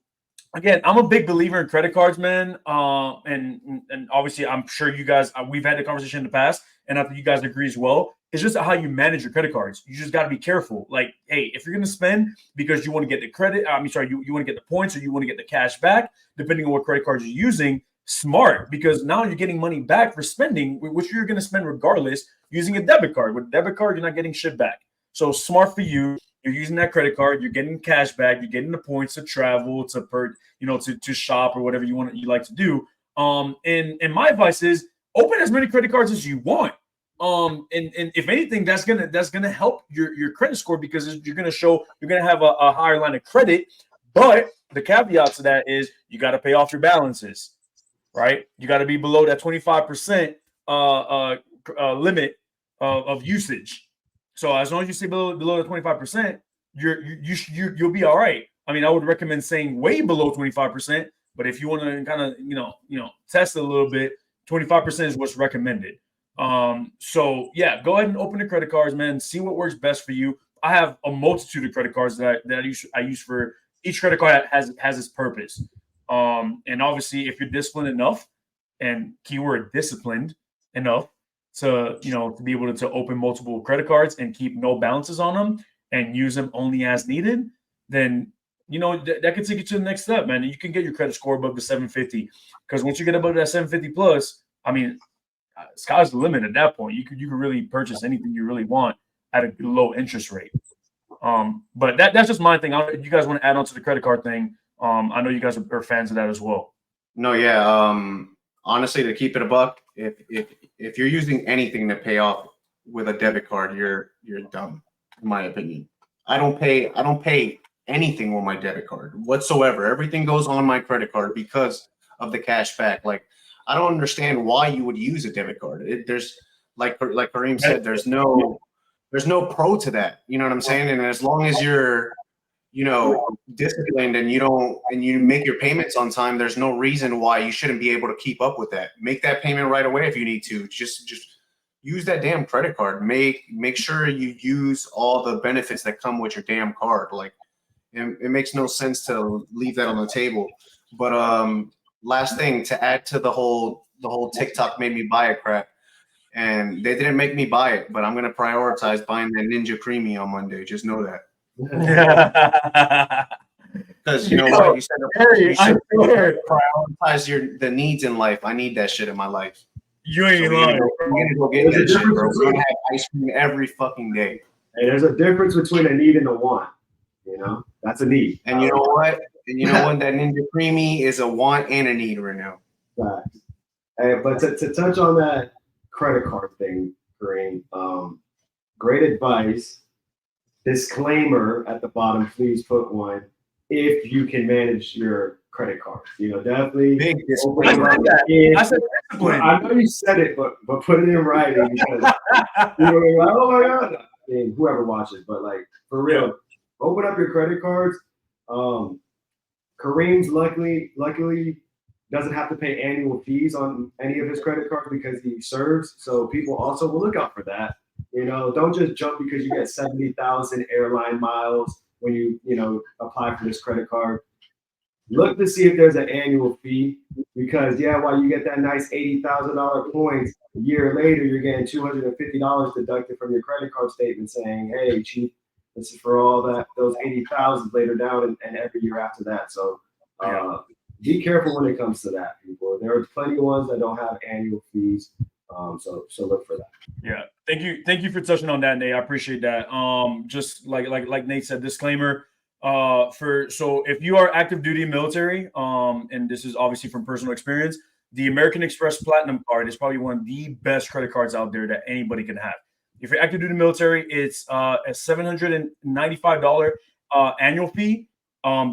D: again, I'm a big believer in credit cards, man. And obviously, I'm sure you guys, we've had the conversation in the past, and I think you guys agree as well. It's just how you manage your credit cards. You just got to be careful. Like, hey, if you're going to spend because you want to get the credit, you want to get the points or you want to get the cash back, depending on what credit cards you're using, smart, because now you're getting money back for spending, which you're going to spend regardless using a debit card. With a debit card, you're not getting shit back. So smart for you. You're using that credit card. You're getting cash back. You're getting the points to travel, to shop or whatever you like to do. And my advice is open as many credit cards as you want. And if anything, that's gonna help your credit score, because you're gonna have a higher line of credit. But the caveat to that is you got to pay off your balances, right? You got to be below that 25% limit of usage. So as long as you stay below the 25%, you'll be all right. I mean, I would recommend saying way below 25%, but if you want to kind of test it a little bit, 25% is what's recommended. So yeah, go ahead and open the credit cards, man. See what works best for you. I have a multitude of credit cards that I use for each credit card has its purpose. And obviously, if you're disciplined enough, and keyword disciplined enough, to be able to open multiple credit cards and keep no balances on them and use them only as needed, then that could take you to the next step, man. And you can get your credit score above the 750, because once you get above that 750 plus, I mean, sky's the limit at that point. You could really purchase anything you really want at a low interest rate. But that's just my thing. You guys want to add on to the credit card thing? I know you guys are fans of that as well.
B: No, yeah. Honestly, to keep it a buck, if you're using anything to pay off with a debit card, you're dumb, in my opinion. I don't pay anything with my debit card whatsoever. Everything goes on my credit card because of the cash back. Like, I don't understand why you would use a debit card. There's like Kareem said, there's no pro to that. You know what I'm saying? And as long as you're disciplined and you make your payments on time, there's no reason why you shouldn't be able to keep up with that. Make that payment right away if you need to. Just use that damn credit card. Make sure you use all the benefits that come with your damn card. Like, it makes no sense to leave that on the table. But last thing to add to the whole TikTok made me buy it crap. And they didn't make me buy it, but I'm gonna prioritize buying that Ninja Creamy on Monday. Just know that. Because you know what, you should prioritize the needs in life. I need that shit in my life.
D: You ain't lying.
B: We're gonna go get that shit, bro. We're gonna have ice cream every fucking day.
C: Hey, there's a difference between a need and a want. That's a need.
B: And you know what? That Ninja Creamy is a want and a need right now.
C: Right. Hey, but to touch on that credit card thing, Kareem, great advice. Disclaimer at the bottom, please put one. If you can manage your credit cards, definitely.
B: Big
C: I said discipline. I know you said it, but put it in writing, because you're like, oh my god. I mean, whoever watches, but like for real, open up your credit cards. Kareem's luckily doesn't have to pay annual fees on any of his credit cards because he serves. So people also will look out for that. Don't just jump because you get 70,000 airline miles when you apply for this credit card. Look to see if there's an annual fee, because while you get that nice $80,000 points, a year later you're getting $250 deducted from your credit card statement saying, "Hey, chief, this is for all those 80,000 later down and every year after that." So be careful when it comes to that, people. There are plenty of ones that don't have annual fees. So look for that.
D: Yeah. Thank you for touching on that, Nate. I appreciate that. Just like Nate said, disclaimer. So if you are active duty military, and this is obviously from personal experience, the American Express Platinum card is probably one of the best credit cards out there that anybody can have. If you're active duty military, it's a $795 annual fee.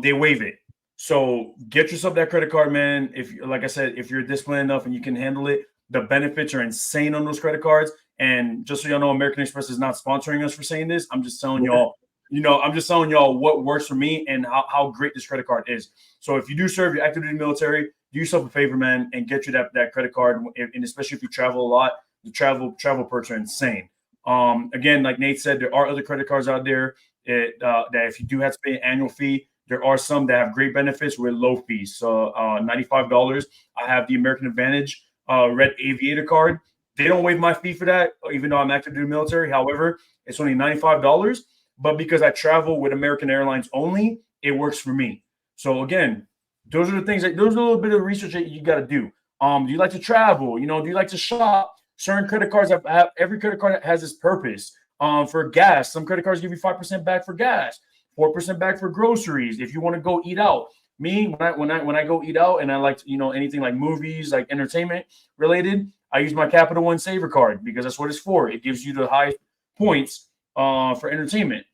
D: They waive it. So get yourself that credit card, man. Like I said, if you're disciplined enough and you can handle it, The benefits are insane on those credit cards. And just so y'all know, American Express is not sponsoring us for saying this. I'm just telling y'all, I'm just telling y'all what works for me and how great this credit card is. So if you do serve your active duty military, do yourself a favor, man, and get you that credit card. And especially if you travel a lot, the travel perks are insane. Again, like Nate said, there are other credit cards out there that if you do have to pay an annual fee, there are some that have great benefits with low fees. So $95. I have the American Advantage Red Aviator card. They don't waive my fee for that, even though I'm active duty military. However, it's only $95. But because I travel with American Airlines only, it works for me. So again, those are the things those are a little bit of research that you got to do. Do you like to travel? Do you like to shop? Certain credit cards have every credit card has its purpose. For gas, some credit cards give you 5% back for gas, 4% back for groceries. If you want to go eat out, me when I go eat out and I like anything like movies, like entertainment related, I use my Capital One Saver card because that's what it's for. It gives you the high points for entertainment.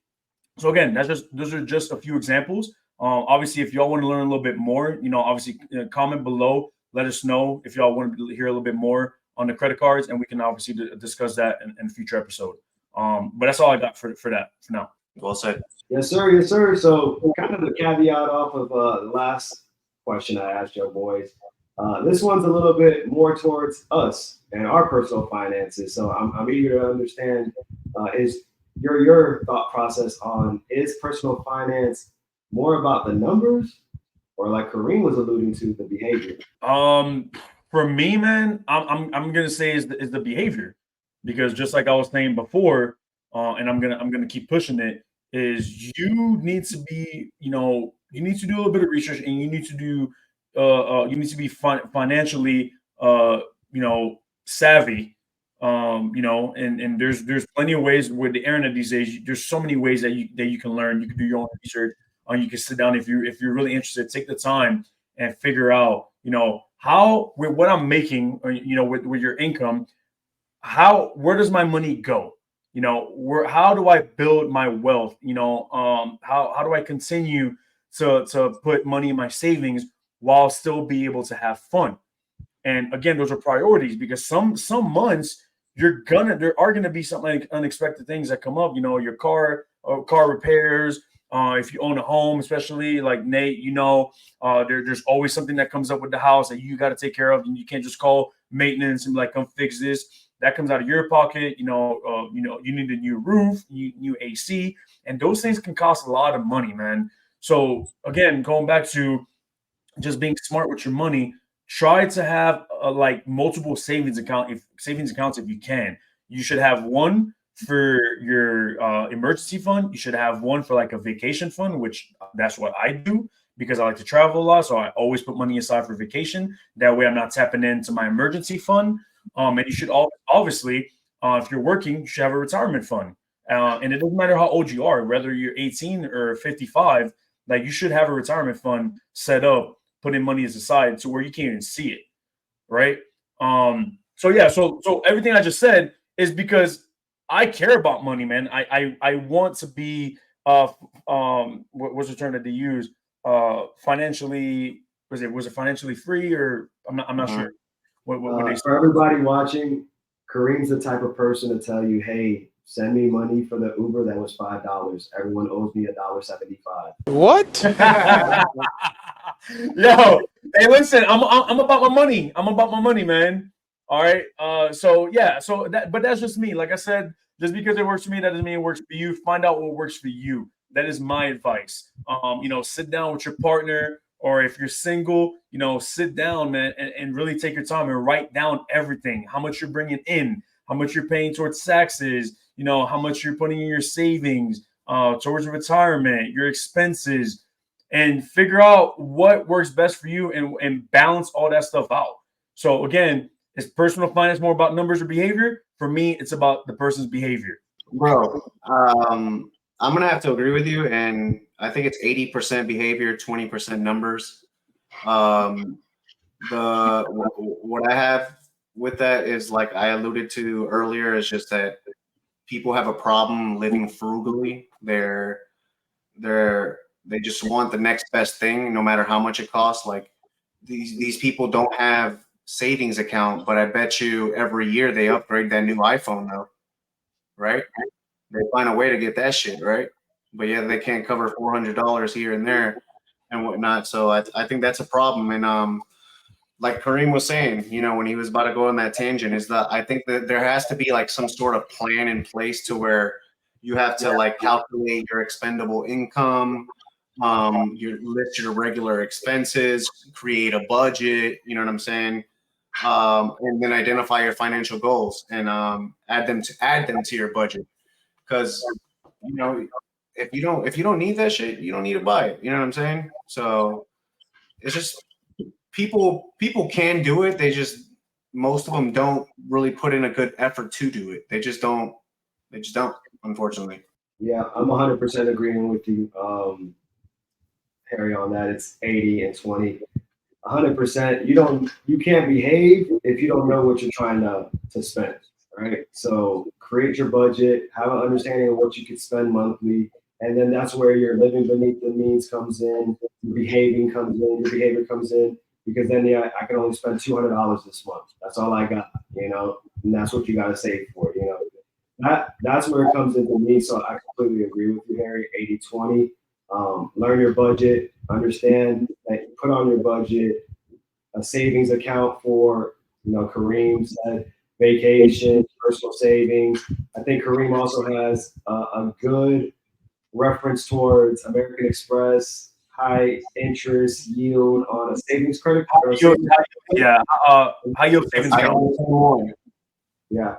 D: So again, those are just a few examples. Obviously, if y'all want to learn a little bit more, obviously comment below. Let us know if y'all want to hear a little bit more on the credit cards, and we can obviously discuss that in a future episode. But that's all I got for that for now.
B: Well said.
C: Yes, sir. Yes, sir. So kind of the caveat off of the last question I asked your boys. This one's a little bit more towards us and our personal finances. So I'm eager to understand is your thought process on is personal finance more about the numbers or like Kareem was alluding to, the behavior?
D: For me, man, I'm gonna say is the behavior, because just like I was saying before, and I'm gonna keep pushing it, is you need to be, you need to do a little bit of research, and you need to do you need to be financially savvy. And there's plenty of ways with the internet these days. There's so many ways that you can learn. You can do your own research. You can sit down if you're really interested. Take the time and figure out, how with what I'm making, or, with your income, where does my money go? How do I build my wealth? How do I continue to put money in my savings while still be able to have fun? And again, those are priorities, because some months there are gonna be some like unexpected things that come up. Your car repairs. If you own a home, especially like Nate, there's always something that comes up with the house that you got to take care of, and you can't just call maintenance and like come fix this. That comes out of your pocket. You need a new roof, new AC, and those things can cost a lot of money, man. So again, going back to just being smart with your money, try to have like multiple savings accounts if you can. You should have one for your emergency fund. You should have one for like a vacation fund, which that's what I do because I like to travel a lot. So I always put money aside for vacation. That way I'm not tapping into my emergency fund. And you should obviously, if you're working, you should have a retirement fund. And it doesn't matter how old you are, whether you're 18 or 55, like you should have a retirement fund set up, putting money aside to where you can't even see it. Right. So yeah, so everything I just said is because I care about money, man. I want to be what's the term that they use? Financially, was it financially free, or I'm not sure. What they
C: for everybody watching, Kareem's the type of person to tell you, hey, send me money for the Uber that was $5. Everyone owes me $1.75.
E: What?
D: Yo, hey, listen, I'm about my money. I'm about my money, man. All right. But that's just me. Like I said, just because it works for me, that doesn't mean it works for you. Find out what works for you. That is my advice. Sit down with your partner, or if you're single, sit down, man, and really take your time and write down everything. How much you're bringing in, how much you're paying towards taxes, how much you're putting in your savings, towards retirement, your expenses, and figure out what works best for you and balance all that stuff out. So again, is personal finance more about numbers or behavior? For me, it's about the person's behavior.
B: Bro, I'm going to have to agree with you. And I think it's 80% behavior, 20% numbers. What I have with that is, like I alluded to earlier, is just that people have a problem living frugally. They just want the next best thing, no matter how much it costs. Like these people don't have savings account, but I bet you every year they upgrade that new iPhone though, right? They find a way to get that shit, right? But yeah, they can't cover $400 here and there and whatnot. So I think that's a problem. And like Kareem was saying, you know, when he was about to go on that tangent, is that I think that there has to be like some sort of plan in place to where you have to like calculate your expendable income, you list your regular expenses, create a budget, you know what I'm saying? And then identify your financial goals and add them to your budget. Because you know, if you don't need that shit, you don't need to buy it. You know what I'm saying? So it's just people can do it. They just most of them don't really put in a good effort to do it. They just don't. Unfortunately.
C: Yeah, I'm 100% agreeing with you, Harry, on that. It's 80 and 20. 100%. You can't behave if you don't know what you're trying to spend, right? So create your budget, have an understanding of what you can spend monthly, and then that's where your living beneath the means comes in, your behavior comes in, because then I can only spend $200 this month. That's all I got, you know, and that's what you got to save for, you know. That's where it comes into me. So I completely agree with you, Harry. 80-20. Learn your budget, understand that you put on your budget a savings account for, you know, Kareem said vacation, personal savings. I think Kareem also has a good reference towards American Express, high interest yield on a savings credit card.
D: High yield savings account.
C: Yeah.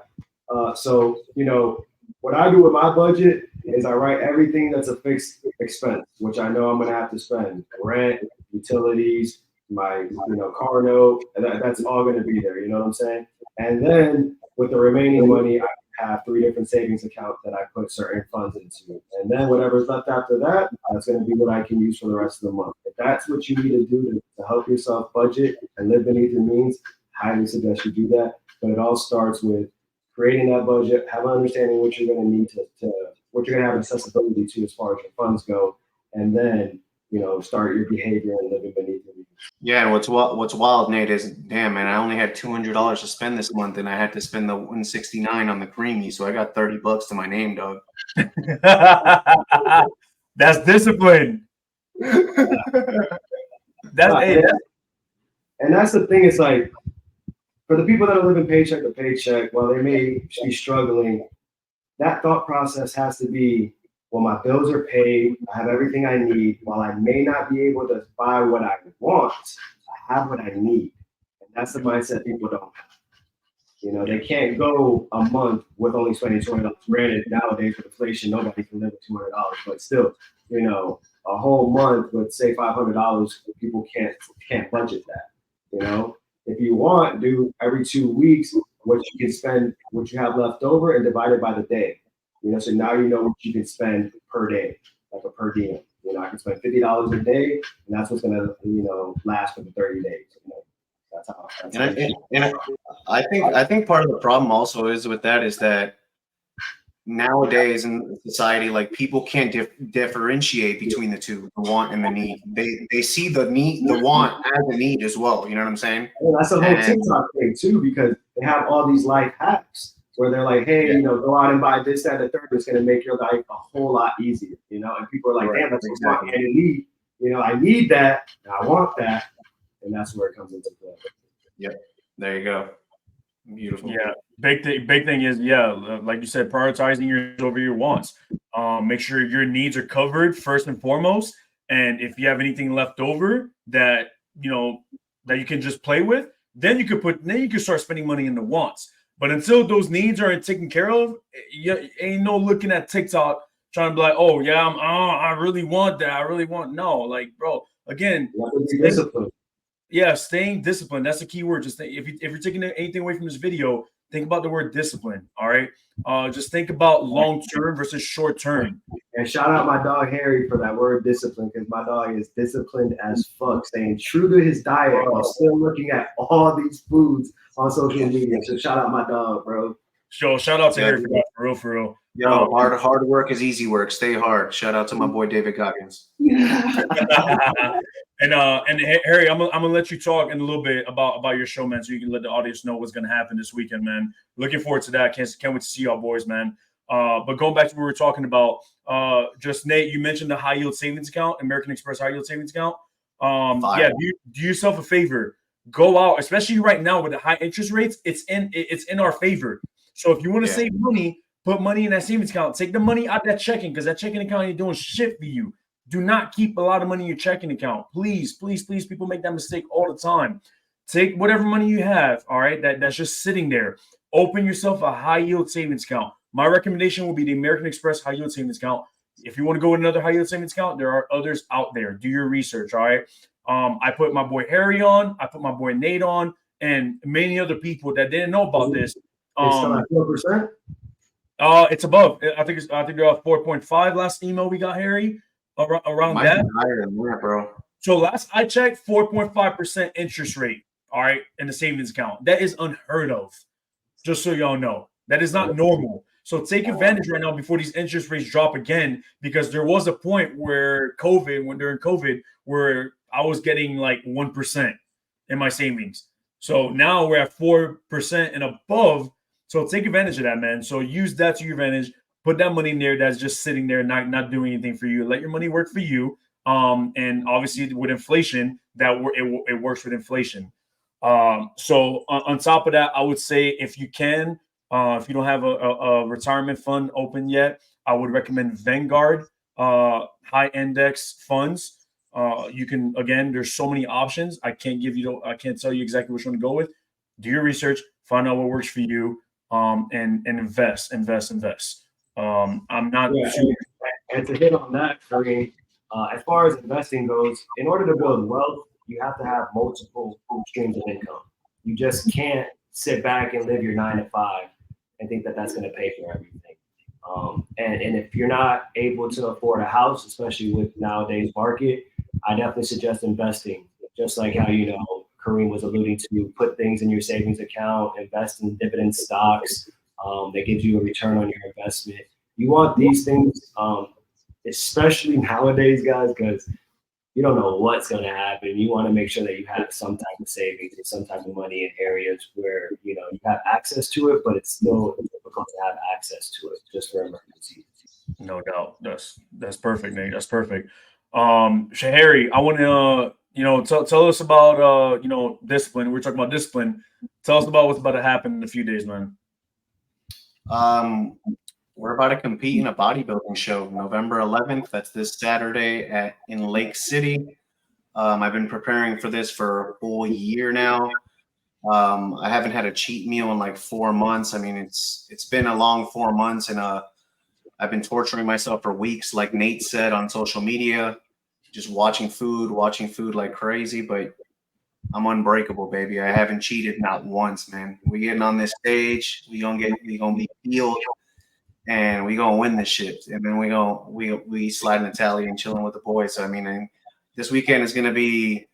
C: So, you know, what I do with my budget is I write everything that's a fixed expense, which I know I'm going to have to spend: rent, utilities, my, you know, car note, and that's all going to be there. You know what I'm saying? And then with the remaining money, I have 3 different savings accounts that I put certain funds into. And then whatever's left after that, that's going to be what I can use for the rest of the month. If that's what you need to do to help yourself budget and live beneath your means, I highly suggest you do that. But it all starts with creating that budget, have an understanding what you're going to need to what you're going to have accessibility to as far as your funds go, and then, you know, start your behavior and living beneath your means.
B: Yeah, and what's wild, Nate, is damn man, I only had $200 to spend this month, and I had to spend the 169 on the creamy, so I got $30 to my name, dog.
D: That's discipline.
C: And that's the thing. It's like, for the people that are living paycheck to paycheck, while they may be struggling, that thought process has to be, well, my bills are paid, I have everything I need. While I may not be able to buy what I want, I have what I need. And that's the mindset people don't have. You know, they can't go a month with only spending $200. Granted, nowadays with inflation, nobody can live with $200, but still, you know, a whole month with, say, $500, people can't budget that, you know. If you want, do every 2 weeks what you can spend, what you have left over, and divide it by the day. You know, so now you know what you can spend per day, like a per diem. You know, I can spend $50 a day, and that's what's gonna, you know, last for the 30 days. You know, that's how.
B: I think part of the problem also is with that is that nowadays in society, like people can't differentiate between the two, the want and the need. They see the want as a need as well. You know what I'm saying?
C: Well, that's a whole TikTok thing too, because they have all these life hacks where they're like, hey, you know, go out and buy this, that, and the third. It's going to make your life a whole lot easier, you know? And people are like, damn, that's what I need. You know, I need that, and I want that. And that's where it comes into play.
B: Yep. There you go. Beautiful.
D: Yeah. Big thing is, like you said, prioritizing yours over your wants. Make sure your needs are covered first and foremost. And if you have anything left over that, you know, that you can just play with, then you can start spending money in the wants. But until those needs aren't taken care of, you ain't no looking at TikTok trying to be like, oh yeah, I really want that. No, like, bro, again, staying disciplined. That's the key word. Just if you're taking anything away from this video, think about the word discipline. All right. Just think about long term versus short term.
C: And shout out my dog Harry for that word discipline, because my dog is disciplined as fuck, staying true to his diet while still looking at all these foods on social media. So shout out my dog, bro.
D: Shout out to Harry for real.
B: Yo, hard work is easy work. Stay hard. Shout out to my boy David Goggins.
D: And Harry, I'm gonna let you talk in a little bit about your show, man, so you can let the audience know what's gonna happen this weekend, man. Looking forward to that. Can't wait to see y'all boys, man. But going back to what we were talking about, just Nate, you mentioned the high yield savings account, American Express high yield savings account. Yeah, do yourself a favor. Go out, especially right now with the high interest rates. It's in our favor. So if you want to save money, put money in that savings account. Take the money out that checking, because that checking account ain't doing shit for you. Do not keep a lot of money in your checking account. Please, please, please. People make that mistake all the time. Take whatever money you have, all right, that's just sitting there. Open yourself a high yield savings account. My recommendation will be the American Express high yield savings account. If you want to go with another high yield savings account, there are others out there. Do your research, all right? I put my boy Harry on. I put my boy Nate on, and many other people that didn't know about this.
C: It's still at 4%?
D: It's above. I think they're at 4.5 last email we got, Harry. Around
B: Might
D: that.
B: be higher than that, bro.
D: So last I checked, 4.5% interest rate, all right, in the savings account. That is unheard of. Just so y'all know. That is not normal. So take advantage right now before these interest rates drop again, because there was a point where during COVID, where I was getting like 1% in my savings. So now we're at 4% and above. So take advantage of that, man. So use that to your advantage. Put that money in there that's just sitting there, not doing anything for you. Let your money work for you. And obviously with inflation, it works with inflation. So on top of that, I would say if you can, if you don't have a retirement fund open yet, I would recommend Vanguard high index funds. You can, again, there's so many options. I can't tell you exactly which one to go with. Do your research, find out what works for you, and invest. I'm not too.
C: And to hit on that, Kareem, as far as investing goes, in order to build wealth, you have to have multiple streams of income. You just can't sit back and live your 9 to 5 and think that that's going to pay for everything. And if you're not able to afford a house, especially with nowadays market, I definitely suggest investing. Just like how, Kareem was alluding to, put things in your savings account, invest in dividend stocks that gives you a return on your investment. You want these things, especially nowadays, guys, because you don't know what's going to happen. You want to make sure that you have some type of savings and some type of money in areas where, you have access to it, but it's still difficult to have access to it just for emergencies.
D: No doubt. That's perfect, Nate. That's perfect. Shahari, I want to, tell us about, discipline. We're talking about discipline. Tell us about what's about to happen in a few days, man.
B: We're about to compete in a bodybuilding show, November 11th. That's this Saturday in Lake City. I've been preparing for this for a full year now. I haven't had a cheat meal in like 4 months. I mean, it's been a long 4 months, and I've been torturing myself for weeks, like Nate said on social media, just watching food like crazy. But I'm unbreakable, baby. I haven't cheated not once, man. We getting on this stage, we gonna be healed. And we gonna win this shit, and then we slide in the tally and chilling with the boys. So I mean, this weekend is gonna be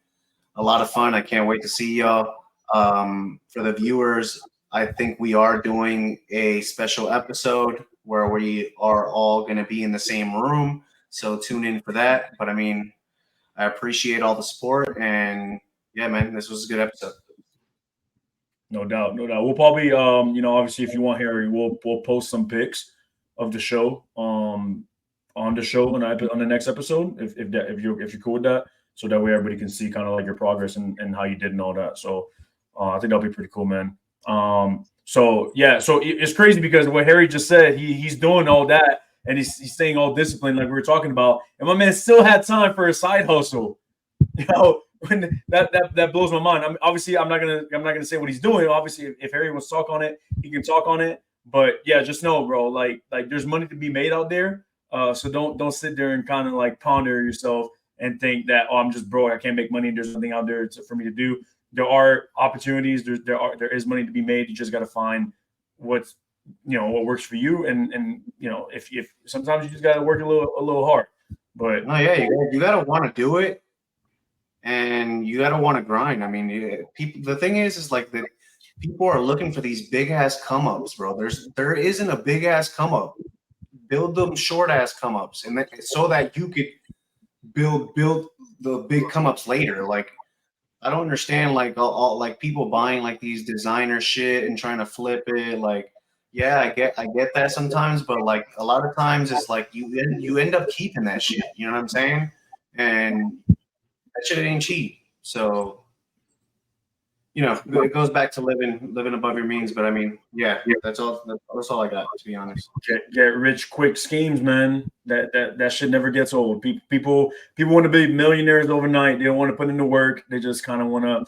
B: a lot of fun. I can't wait to see y'all. For the viewers, I think we are doing a special episode where we are all gonna be in the same room. So tune in for that. But I mean, I appreciate all the support, and yeah, man, this was a good episode.
D: No doubt. We'll probably, obviously, if you want, Harry, we'll post some pics of the show on the show on the next episode, if you're cool with that, so that way everybody can see kind of like your progress and how you did and all that. So I think that'll be pretty cool, man. So it's crazy because what Harry just said, he's doing all that and he's staying all disciplined like we were talking about, and my man still had time for a side hustle. When that blows my mind. I'm not gonna say what he's doing. Obviously, if Harry wants to talk on it, he can talk on it. But yeah, just know, bro, like there's money to be made out there. So don't sit there and kind of like ponder yourself and think that, I'm just broke, I can't make money, there's nothing out there for me to do. There are opportunities. There is money to be made. You just got to find what works for you. And if sometimes you just got to work a little hard. But
B: you got to want to do it, and you got to want to grind. I mean, the thing is like that. People are looking for these big ass come ups, bro. There isn't a big ass come up. Build them short ass come ups, and so that you could build the big come ups later. Like, I don't understand like all like people buying like these designer shit and trying to flip it. Like, yeah, I get that sometimes, but like a lot of times it's like you end up keeping that shit. You know what I'm saying? And that shit ain't cheap. So, you know, it goes back to living above your means. But I mean, yeah, that's all. That's all I got, to be honest.
D: Get rich quick schemes, man. That shit never gets old. People want to be millionaires overnight. They don't want to put in the work. They just kind of want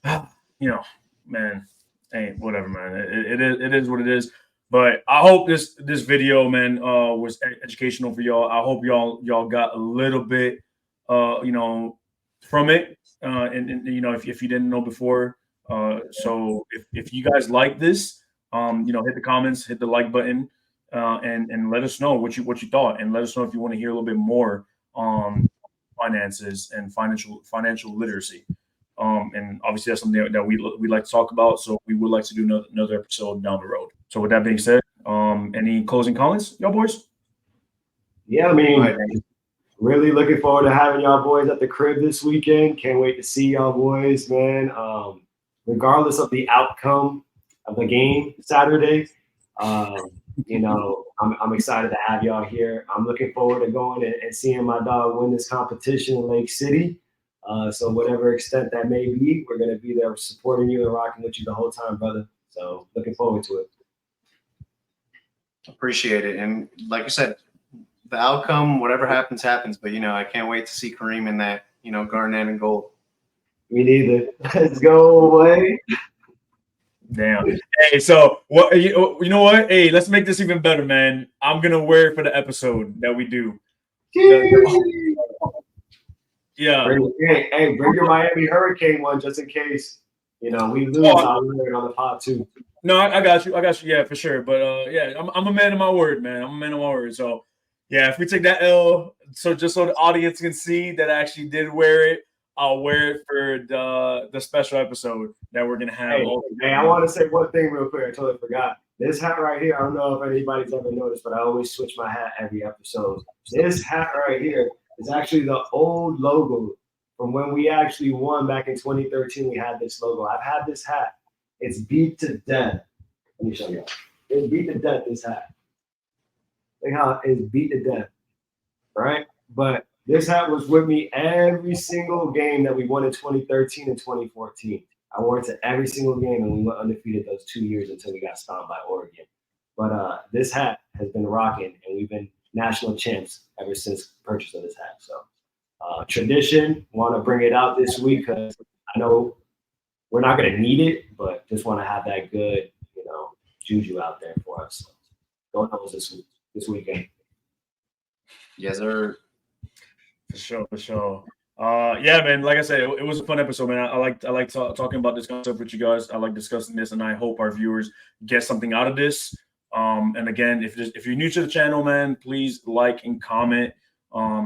D: to, you know, man. Hey, whatever, man. It is what it is. But I hope this video, man, was educational for y'all. I hope y'all got a little bit, you know, from it. And you know, if you didn't know before, so if you guys like this, you know, hit the comments, hit the like button, and let us know what you thought, and let us know if you want to hear a little bit more on finances and financial literacy. And obviously that's something that we like to talk about. So we would like to do another episode down the road. So with that being said, any closing comments, y'all boys?
C: Yeah, I mean, really looking forward to having y'all boys at the crib this weekend. Can't wait to see y'all boys, man. Regardless of the outcome of the game Saturday, you know, I'm excited to have y'all here. I'm looking forward to going and seeing my dog win this competition in Lake City. So whatever extent that may be, we're going to be there supporting you and rocking with you the whole time, brother. So looking forward to it.
B: Appreciate it. And like I said, the outcome, whatever happens, happens. But, you know, I can't wait to see Kareem in that, you know, garnet and gold.
C: Me neither. Let's go away.
D: Damn. Hey, so what? You know what? Hey, let's make this even better, man. I'm gonna wear it for the episode that we do. Yeah.
C: Bring your Miami Hurricane one just in case, you know, we lose. I'll wear it on the pod too.
D: No, I got you. Yeah, for sure. But yeah, I'm a man of my word, man. I'm a man of my word. So yeah, if we take that L, so just so the audience can see that I actually did wear it, I'll wear it for the special episode that we're gonna have.
C: Hey, I want to say one thing real quick. I totally forgot. This hat right here, I don't know if anybody's ever noticed, but I always switch my hat every episode. This hat right here is actually the old logo from when we actually won back in 2013. We had this logo. I've had this hat. It's beat to death. Let me show you. It's beat to death, this hat. Look how it's beat to death, right? But this hat was with me every single game that we won in 2013 and 2014. I wore it to every single game, and we went undefeated those 2 years until we got stomped by Oregon. But this hat has been rocking, and we've been national champs ever since purchase of this hat. So tradition, want to bring it out this week because I know we're not going to need it, but just want to have that good, you know, juju out there for us. So go Noles this weekend.
B: Yes, sir.
D: For sure. Yeah, man. Like I said, it was a fun episode, man. I like talking about this concept with you guys. I like discussing this, and I hope our viewers get something out of this. And again, if you're new to the channel, man, please like and comment.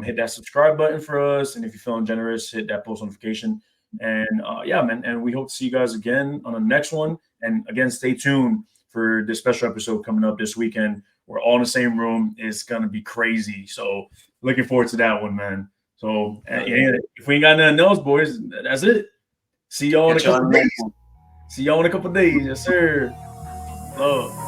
D: Hit that subscribe button for us, and if you're feeling generous, hit that post notification. And yeah, man. And we hope to see you guys again on the next one. And again, stay tuned for this special episode coming up this weekend. We're all in the same room. It's gonna be crazy. So looking forward to that one, man. So yeah, if we ain't got nothing else, boys, that's it. See y'all in a couple days. Yes, sir. Love.